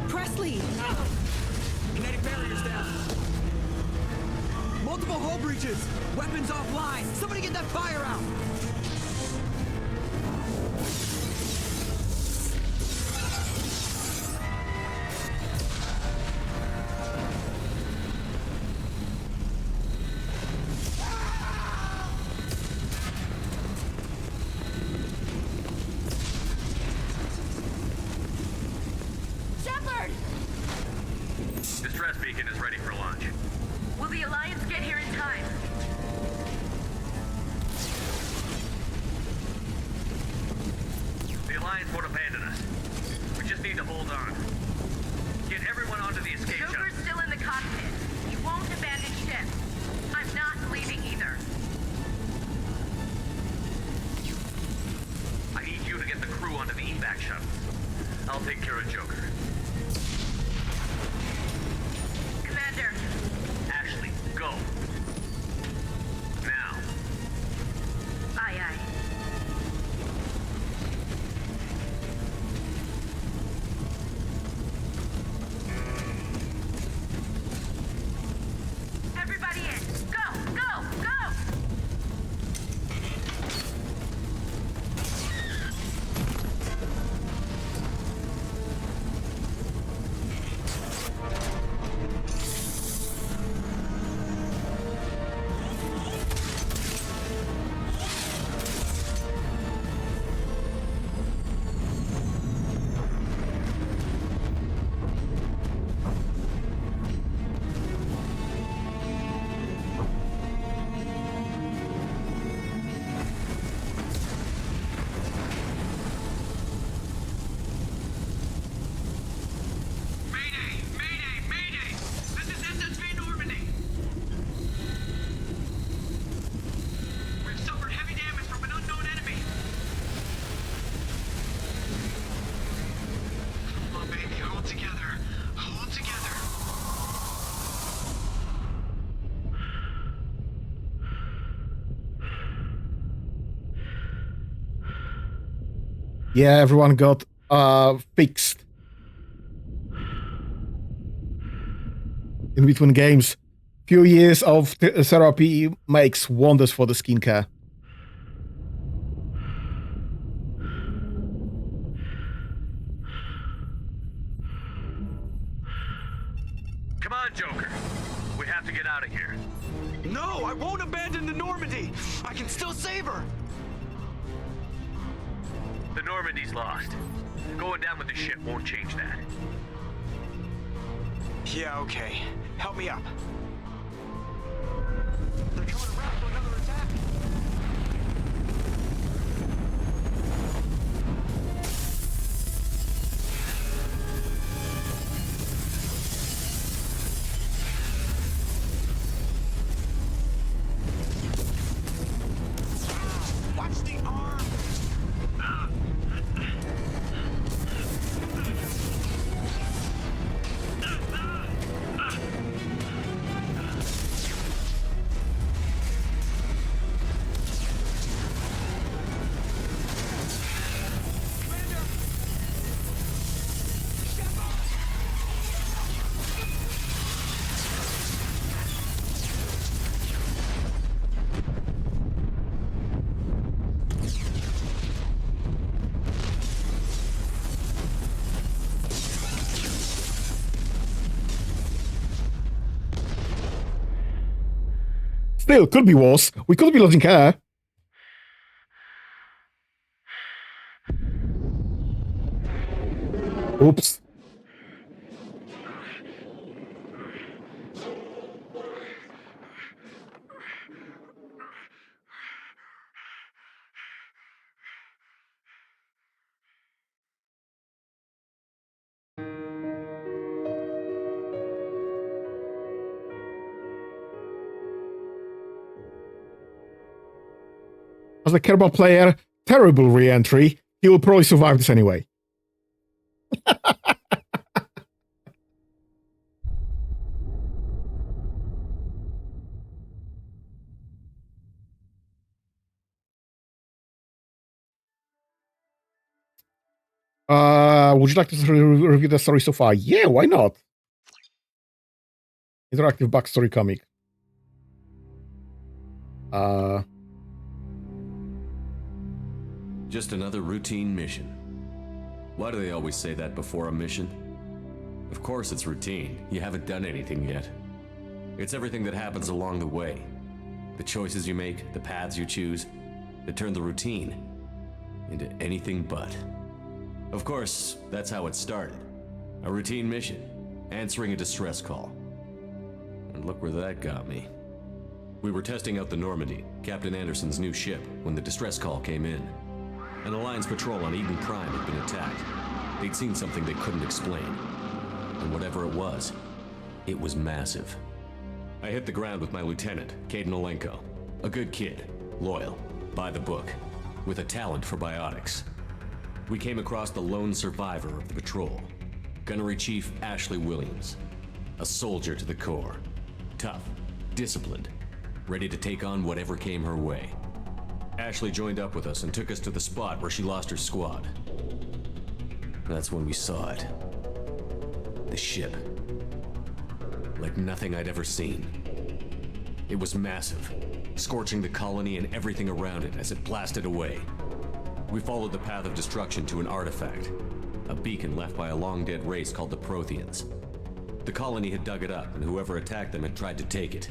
Presley! Kinetic barriers down. Multiple hull breaches. Weapons offline. Somebody get that fire out. Shepard! Distress beacon is ready for launch. Will the Alliance get here in time? Yeah, everyone got fixed. In between games, few years of therapy makes wonders for the skincare. Come on, Joker. We have to get out of here. No, I won't abandon the Normandy. I can still save her. The Normandy's lost. Going down with the ship won't change that. Yeah, okay. Help me up. They're coming around for another attack. Watch the arm. Still, could be worse. We could be losing air. Oops. As a Kerbal player, terrible re-entry. He will probably survive this anyway. Would you like to review the story so far? Yeah, why not? Interactive backstory comic. Just another routine mission. Why do they always say that before a mission? Of course it's routine. You haven't done anything yet. It's everything that happens along the way. The choices you make, the paths you choose, that turn the routine into anything but. Of course, that's how it started. A routine mission, answering a distress call. And look where that got me. We were testing out the Normandy, Captain Anderson's new ship, when the distress call came in. An Alliance patrol on Eden Prime had been attacked. They'd seen something they couldn't explain. And whatever it was massive. I hit the ground with my lieutenant, Caden Olenko. A good kid, loyal, by the book, with a talent for biotics. We came across the lone survivor of the patrol, Gunnery Chief Ashley Williams. A soldier to the core. Tough, disciplined, ready to take on whatever came her way. Ashley joined up with us and took us to the spot where she lost her squad. That's when we saw it. The ship. Like nothing I'd ever seen. It was massive, scorching the colony and everything around it as it blasted away. We followed the path of destruction to an artifact, a beacon left by a long-dead race called the Protheans. The colony had dug it up, and whoever attacked them had tried to take it.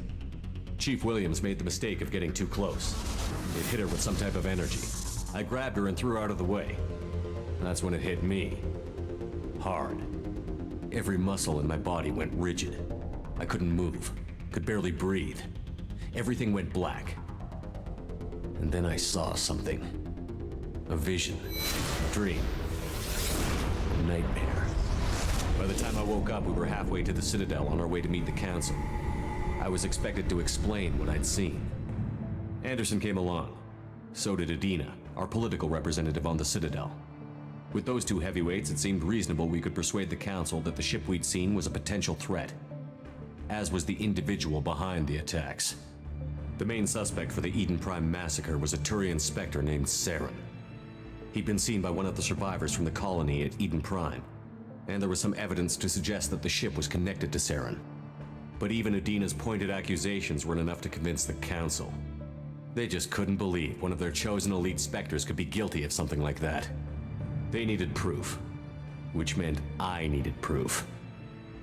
Chief Williams made the mistake of getting too close. It hit her with some type of energy. I grabbed her and threw her out of the way. That's when it hit me. Hard. Every muscle in my body went rigid. I couldn't move, could barely breathe. Everything went black. And then I saw something. A vision, a dream, a nightmare. By the time I woke up, we were halfway to the Citadel on our way to meet the Council. I was expected to explain what I'd seen. Anderson came along. So did Adina, our political representative on the Citadel. With those two heavyweights, it seemed reasonable we could persuade the Council that the ship we'd seen was a potential threat, as was the individual behind the attacks. The main suspect for the Eden Prime massacre was a Turian Spectre named Saren. He'd been seen by one of the survivors from the colony at Eden Prime, and there was some evidence to suggest that the ship was connected to Saren. But even Udina's pointed accusations weren't enough to convince the Council. They just couldn't believe one of their chosen elite Spectres could be guilty of something like that. They needed proof, which meant I needed proof.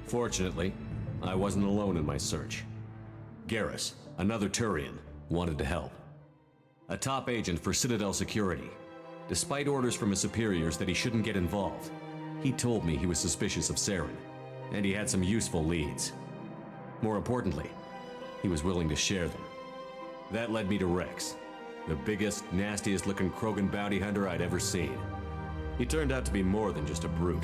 Fortunately, I wasn't alone in my search. Garrus, another Turian, wanted to help. A top agent for Citadel Security. Despite orders from his superiors that he shouldn't get involved, he told me he was suspicious of Saren, and he had some useful leads. More importantly, he was willing to share them. That led me to Rex, the biggest, nastiest-looking Krogan bounty hunter I'd ever seen. He turned out to be more than just a brute.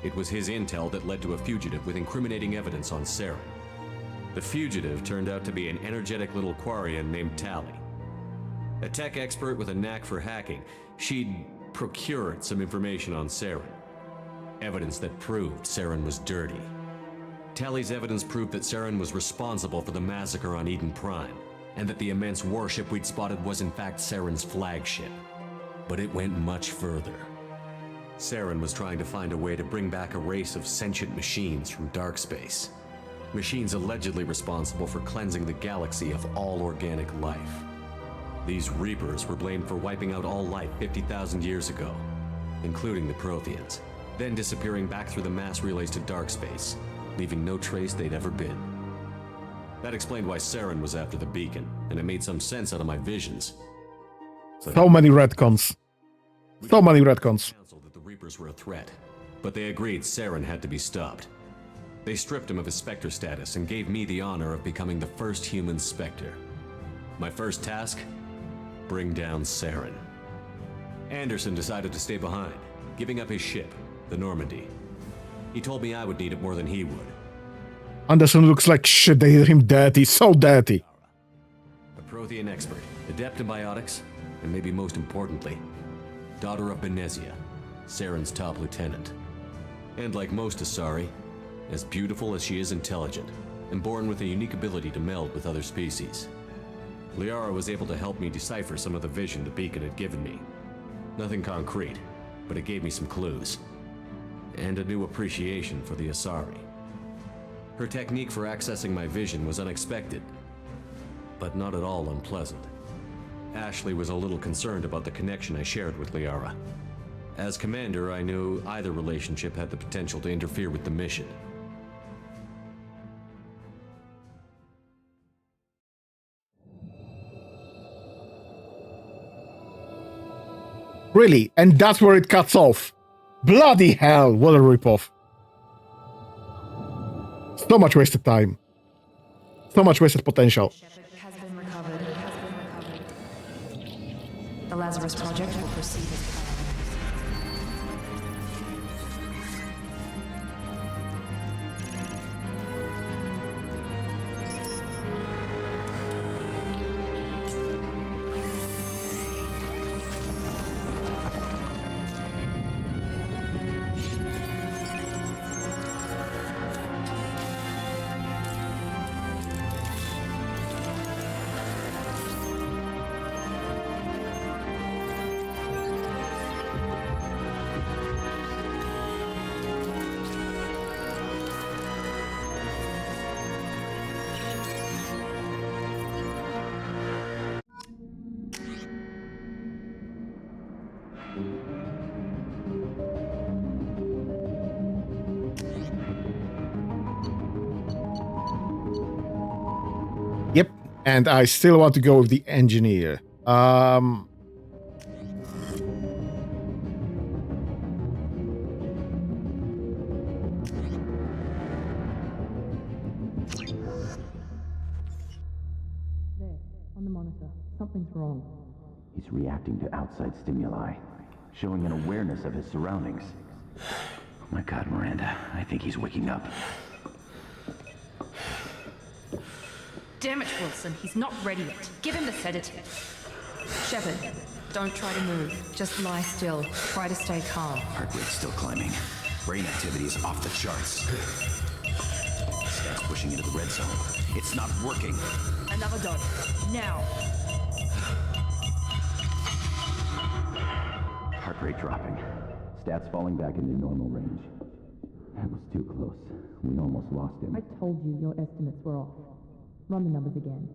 It was his intel that led to a fugitive with incriminating evidence on Saren. The fugitive turned out to be an energetic little Quarian named Tali. A tech expert with a knack for hacking, she'd procured some information on Saren. Evidence that proved Saren was dirty. Tali's evidence proved that Saren was responsible for the massacre on Eden Prime, and that the immense warship we'd spotted was in fact Saren's flagship. But it went much further. Saren was trying to find a way to bring back a race of sentient machines from dark space. Machines allegedly responsible for cleansing the galaxy of all organic life. These Reapers were blamed for wiping out all life 50,000 years ago, including the Protheans, then disappearing back through the mass relays to dark space, leaving no trace they'd ever been. That explained why Saren was after the beacon, and it made some sense out of my visions. So many retcons. So many retcons. That the Reapers were a threat, but they agreed Saren had to be stopped. They stripped him of his Spectre status and gave me the honor of becoming the first human Spectre. My first task? Bring down Saren. Anderson decided to stay behind, giving up his ship, the Normandy. He told me I would need it more than he would. Anderson looks like shit. They did him dirty, so dirty. A Prothean expert, adept in biotics, and maybe most importantly, daughter of Benezia, Saren's top lieutenant. And like most Asari, as beautiful as she is intelligent, and born with a unique ability to meld with other species. Liara was able to help me decipher some of the vision the beacon had given me. Nothing concrete, but it gave me some clues. And a new appreciation for the Asari. Her technique for accessing my vision was unexpected, but not at all unpleasant. Ashley was a little concerned about the connection I shared with Liara. As commander, I knew either relationship had the potential to interfere with the mission. Really? And that's where it cuts off. Bloody hell, what a ripoff. So much wasted time. So much wasted potential. Has been recovered. The Lazarus Project will proceed as planned. Yep, and I still want to go with the engineer. There, on the monitor. Something's wrong. He's reacting to outside stimuli, showing an awareness of his surroundings. Oh my God, Miranda, I think he's waking up. Damn it, Wilson, he's not ready yet. Give him the sedative. Shepard, don't try to move. Just lie still. Try to stay calm. Heart rate's still climbing. Brain activity is off the charts. This guy's pushing into the red zone. It's not working. Another dose. Now. Heart rate dropping. Stats falling back into normal range. That was too close. We almost lost him. I told you your estimates were off. Run the numbers again.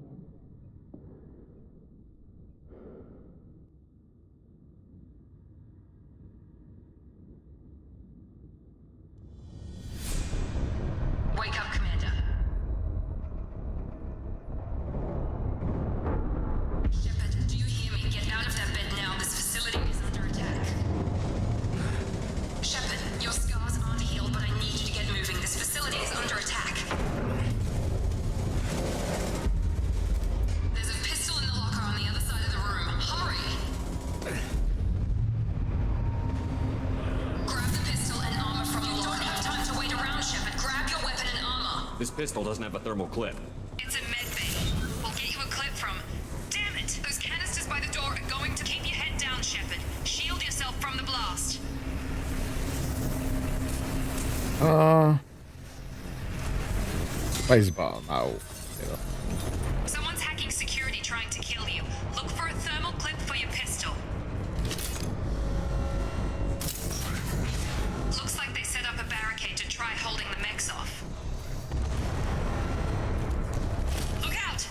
Wake up, Commander. Shepard, do you hear me? Get out of that bed now. This facility is under attack. Shepard, your scars aren't healed, but I need you to get moving. This facility is under attack. There's a pistol in the locker on the other side of the room. Hurry! Grab the pistol and armor from the locker. Don't have time to wait around, Shepard. Grab your weapon and armor. This pistol doesn't have a thermal clip. It's a med bay. We'll get you a clip from... Damn it! Those canisters by the door are going to keep your head down, Shepard. Shield yourself from the blast. Spacebar now. Someone's hacking security trying to kill you. Look for a thermal clip for your pistol. Looks like they set up a barricade to try holding the mechs off. Look out!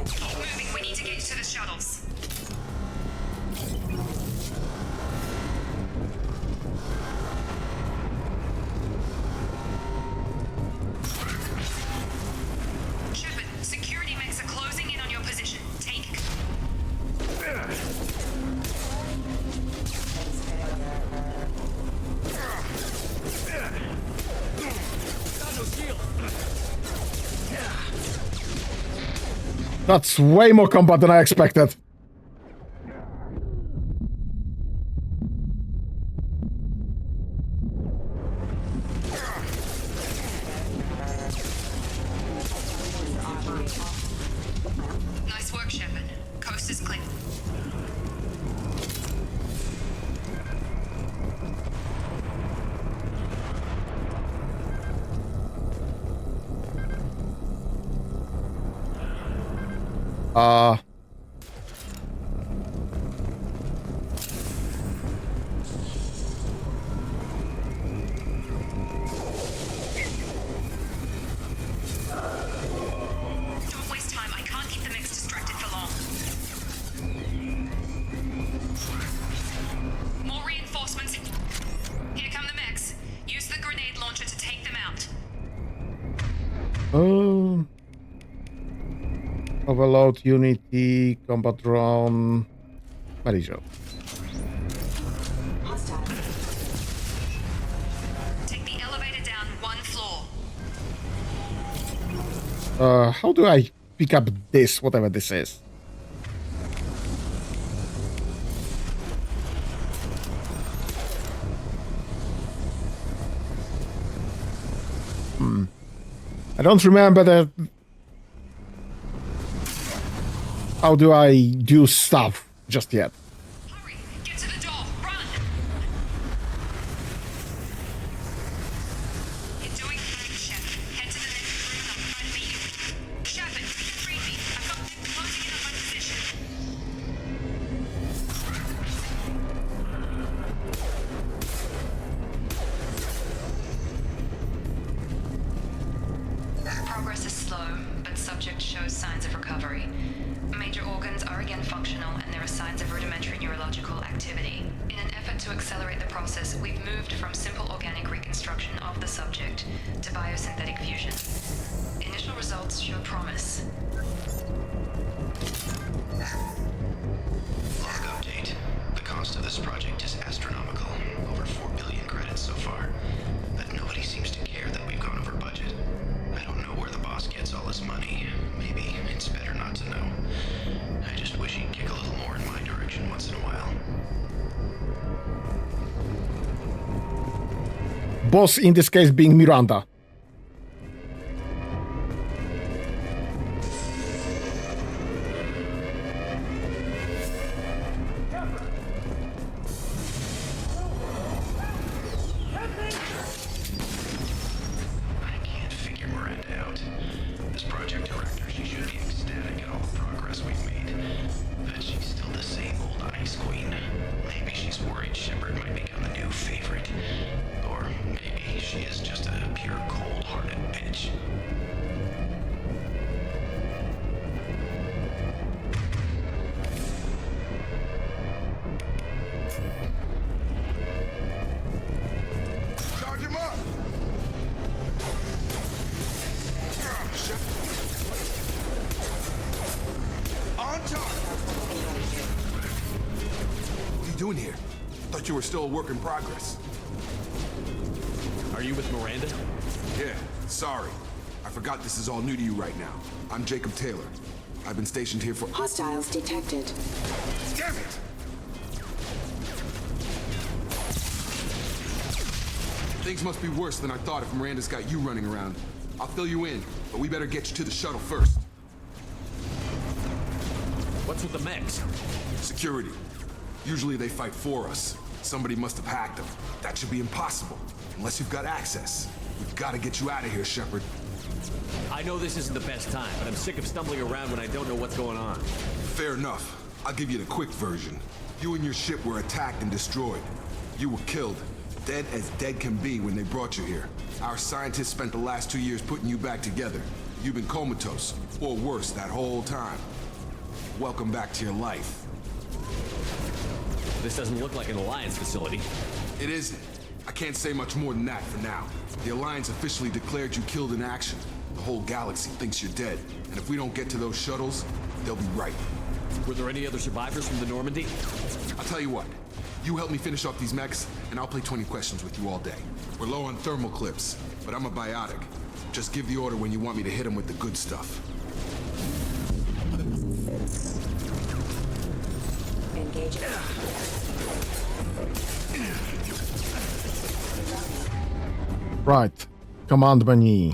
Keep moving, we need to get to the shuttles. Shepard, security mechs are closing in on your position. Take it. That's way more combat than I expected. Nice work, Shepard. Coast is clear. Don't waste time. I can't keep the mix distracted for long. More reinforcements. Here come the mechs. Use the grenade launcher to take them out. Overload, Unity, Combat Drone, Marijo. Take the elevator down one floor. How do I pick up this, whatever this is? I don't remember the... How do I do stuff just yet? Hurry! Get to the door! Run! You're doing great, Shep. Head to the next room and I'll try to meet you. Shepard, retrieve me. I've got them closing in on my position. Progress is slow, but subject shows signs of recovery. Major organs are again functional, and there are signs of rudimentary neurological activity. In an effort to accelerate the process, we've moved from simple organic reconstruction of the subject to biosynthetic fusion. Initial results show promise. Log update. The cost of this project is astronomical. Over 4 billion credits so far. But nobody seems to care that we've gone over budget. I don't know where the boss gets all his money. Maybe it's better not to know. I just wish he'd kick a little more in my direction once in a while. Boss in this case being Miranda. I can't figure Miranda out. This project director, she should be ecstatic at all the progress we've made. But she's doing here? Thought you were still a work in progress. Are you with Miranda? Yeah, sorry. I forgot this is all new to you right now. I'm Jacob Taylor. I've been stationed here for— Hostiles detected. Damn it! Things must be worse than I thought if Miranda's got you running around. I'll fill you in, but we better get you to the shuttle first. What's with the mechs? Security. Usually they fight for us. Somebody must have hacked them. That should be impossible, unless you've got access. We've got to get you out of here, Shepard. I know this isn't the best time, but I'm sick of stumbling around when I don't know what's going on. Fair enough. I'll give you the quick version. You and your ship were attacked and destroyed. You were killed. Dead as dead can be when they brought you here. Our scientists spent the last 2 years putting you back together. You've been comatose, or worse, that whole time. Welcome back to your life. This doesn't look like an Alliance facility. It isn't. I can't say much more than that for now. The Alliance officially declared you killed in action. The whole galaxy thinks you're dead, and if we don't get to those shuttles, they'll be right. Were there any other survivors from the Normandy? I'll tell you what. You help me finish off these mechs, and I'll play 20 questions with you all day. We're low on thermal clips, but I'm a biotic. Just give the order when you want me to hit them with the good stuff. Engaging. Right. Command menu.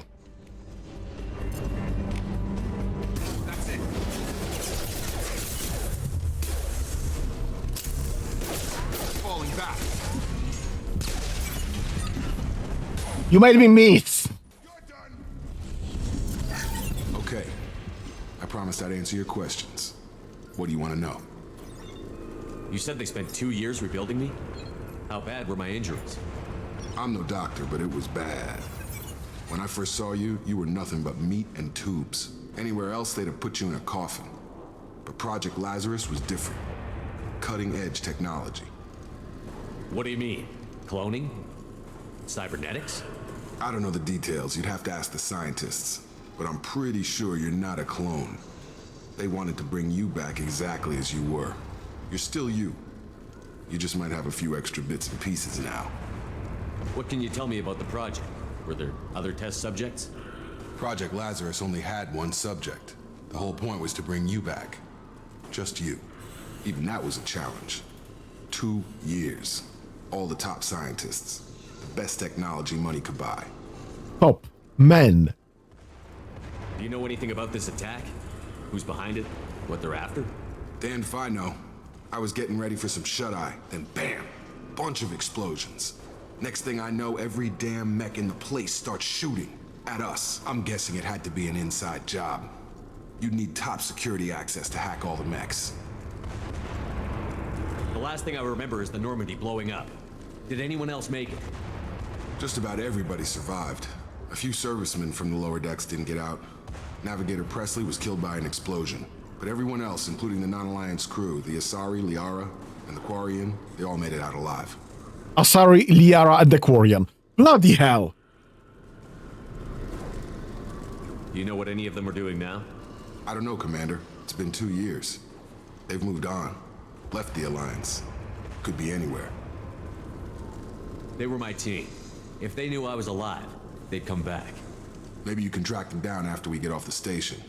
That's it. Falling back. You made me miss. Okay. I promised I'd answer your questions. What do you want to know? You said they spent 2 years rebuilding me? How bad were my injuries? I'm no doctor, but it was bad. When I first saw you, you were nothing but meat and tubes. Anywhere else, they'd have put you in a coffin. But Project Lazarus was different. Cutting-edge technology. What do you mean? Cloning? Cybernetics? I don't know the details. You'd have to ask the scientists. But I'm pretty sure you're not a clone. They wanted to bring you back exactly as you were. You're still you. You just might have a few extra bits and pieces now. What can you tell me about the project? Were there other test subjects? Project Lazarus only had one subject. The whole point was to bring you back. Just you. Even that was a challenge. 2 years. All the top scientists. The best technology money could buy. Top men. Do you know anything about this attack? Who's behind it? What they're after? Damned if I know. I was getting ready for some shut-eye, then bam! Bunch of explosions. Next thing I know, every damn mech in the place starts shooting. At us. I'm guessing it had to be an inside job. You'd need top security access to hack all the mechs. The last thing I remember is the Normandy blowing up. Did anyone else make it? Just about everybody survived. A few servicemen from the lower decks didn't get out. Navigator Presley was killed by an explosion. But everyone else, including the non-Alliance crew, the Asari, Liara, and the Quarian, they all made it out alive. Asari, Liara, and the Quarian. Bloody hell! Do you know what any of them are doing now? I don't know, Commander. It's been 2 years. They've moved on. Left the Alliance. Could be anywhere. They were my team. If they knew I was alive, they'd come back. Maybe you can track them down after we get off the station.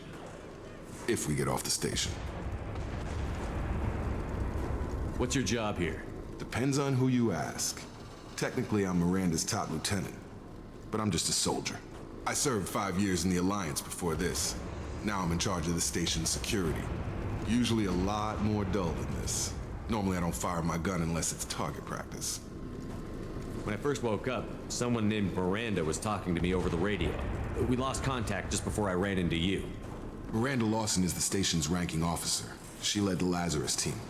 If we get off the station. What's your job here? Depends on who you ask. Technically, I'm Miranda's top lieutenant. But I'm just a soldier. I served 5 years in the Alliance before this. Now I'm in charge of the station's security. Usually a lot more dull than this. Normally I don't fire my gun unless it's target practice. When I first woke up, someone named Miranda was talking to me over the radio. We lost contact just before I ran into you. Miranda Lawson is the station's ranking officer. She led the Lazarus team.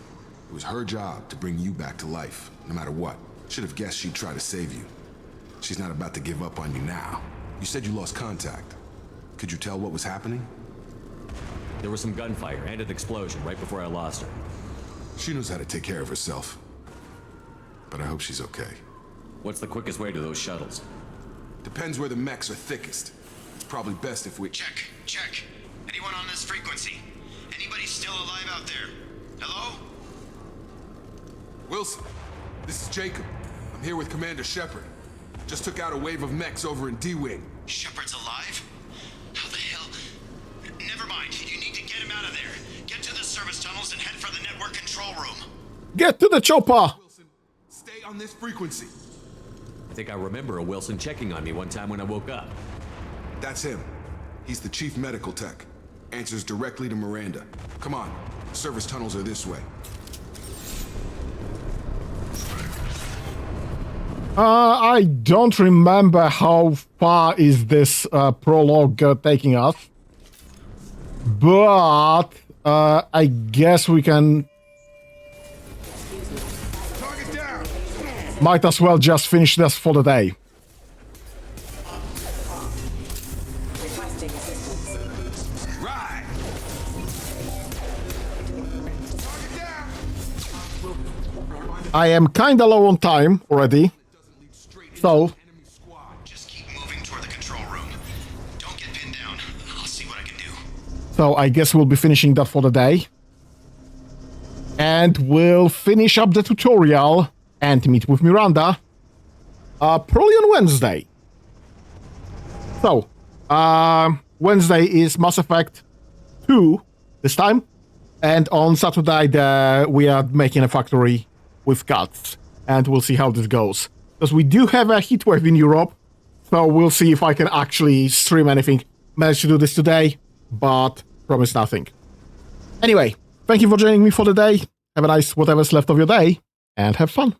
It was her job to bring you back to life, no matter what. Should have guessed she'd try to save you. She's not about to give up on you now. You said you lost contact. Could you tell what was happening? There was some gunfire and an explosion right before I lost her. She knows how to take care of herself. But I hope she's okay. What's the quickest way to those shuttles? Depends where the mechs are thickest. It's probably best if we— Check. Anyone on this frequency? Anybody still alive out there? Hello? Wilson, this is Jacob. I'm here with Commander Shepard. Just took out a wave of mechs over in D-Wing. Shepard's alive? How the hell? Never mind. You need to get him out of there. Get to the service tunnels and head for the network control room. Get to the chopper! Wilson, stay on this frequency. I think I remember a Wilson checking on me one time when I woke up. That's him. He's the chief medical tech. Answers directly to Miranda. Come on, service tunnels are this way. I don't remember how far is this prologue taking us. But I guess we can... Might as well just finish this for the day. I am kinda low on time already. So... Just keep moving toward the control room. Don't get pinned down. I'll see what I can do. So I guess we'll be finishing that for the day. And we'll finish up the tutorial and meet with Miranda. Probably on Wednesday. So, Wednesday is Mass Effect 2 this time. And on Saturday we are making a factory with cuts. And we'll see how this goes. Because we do have a heatwave in Europe. So we'll see if I can actually stream anything. Managed to do this today, but promise nothing. Anyway, thank you for joining me for the day. Have a nice whatever's left of your day, and have fun.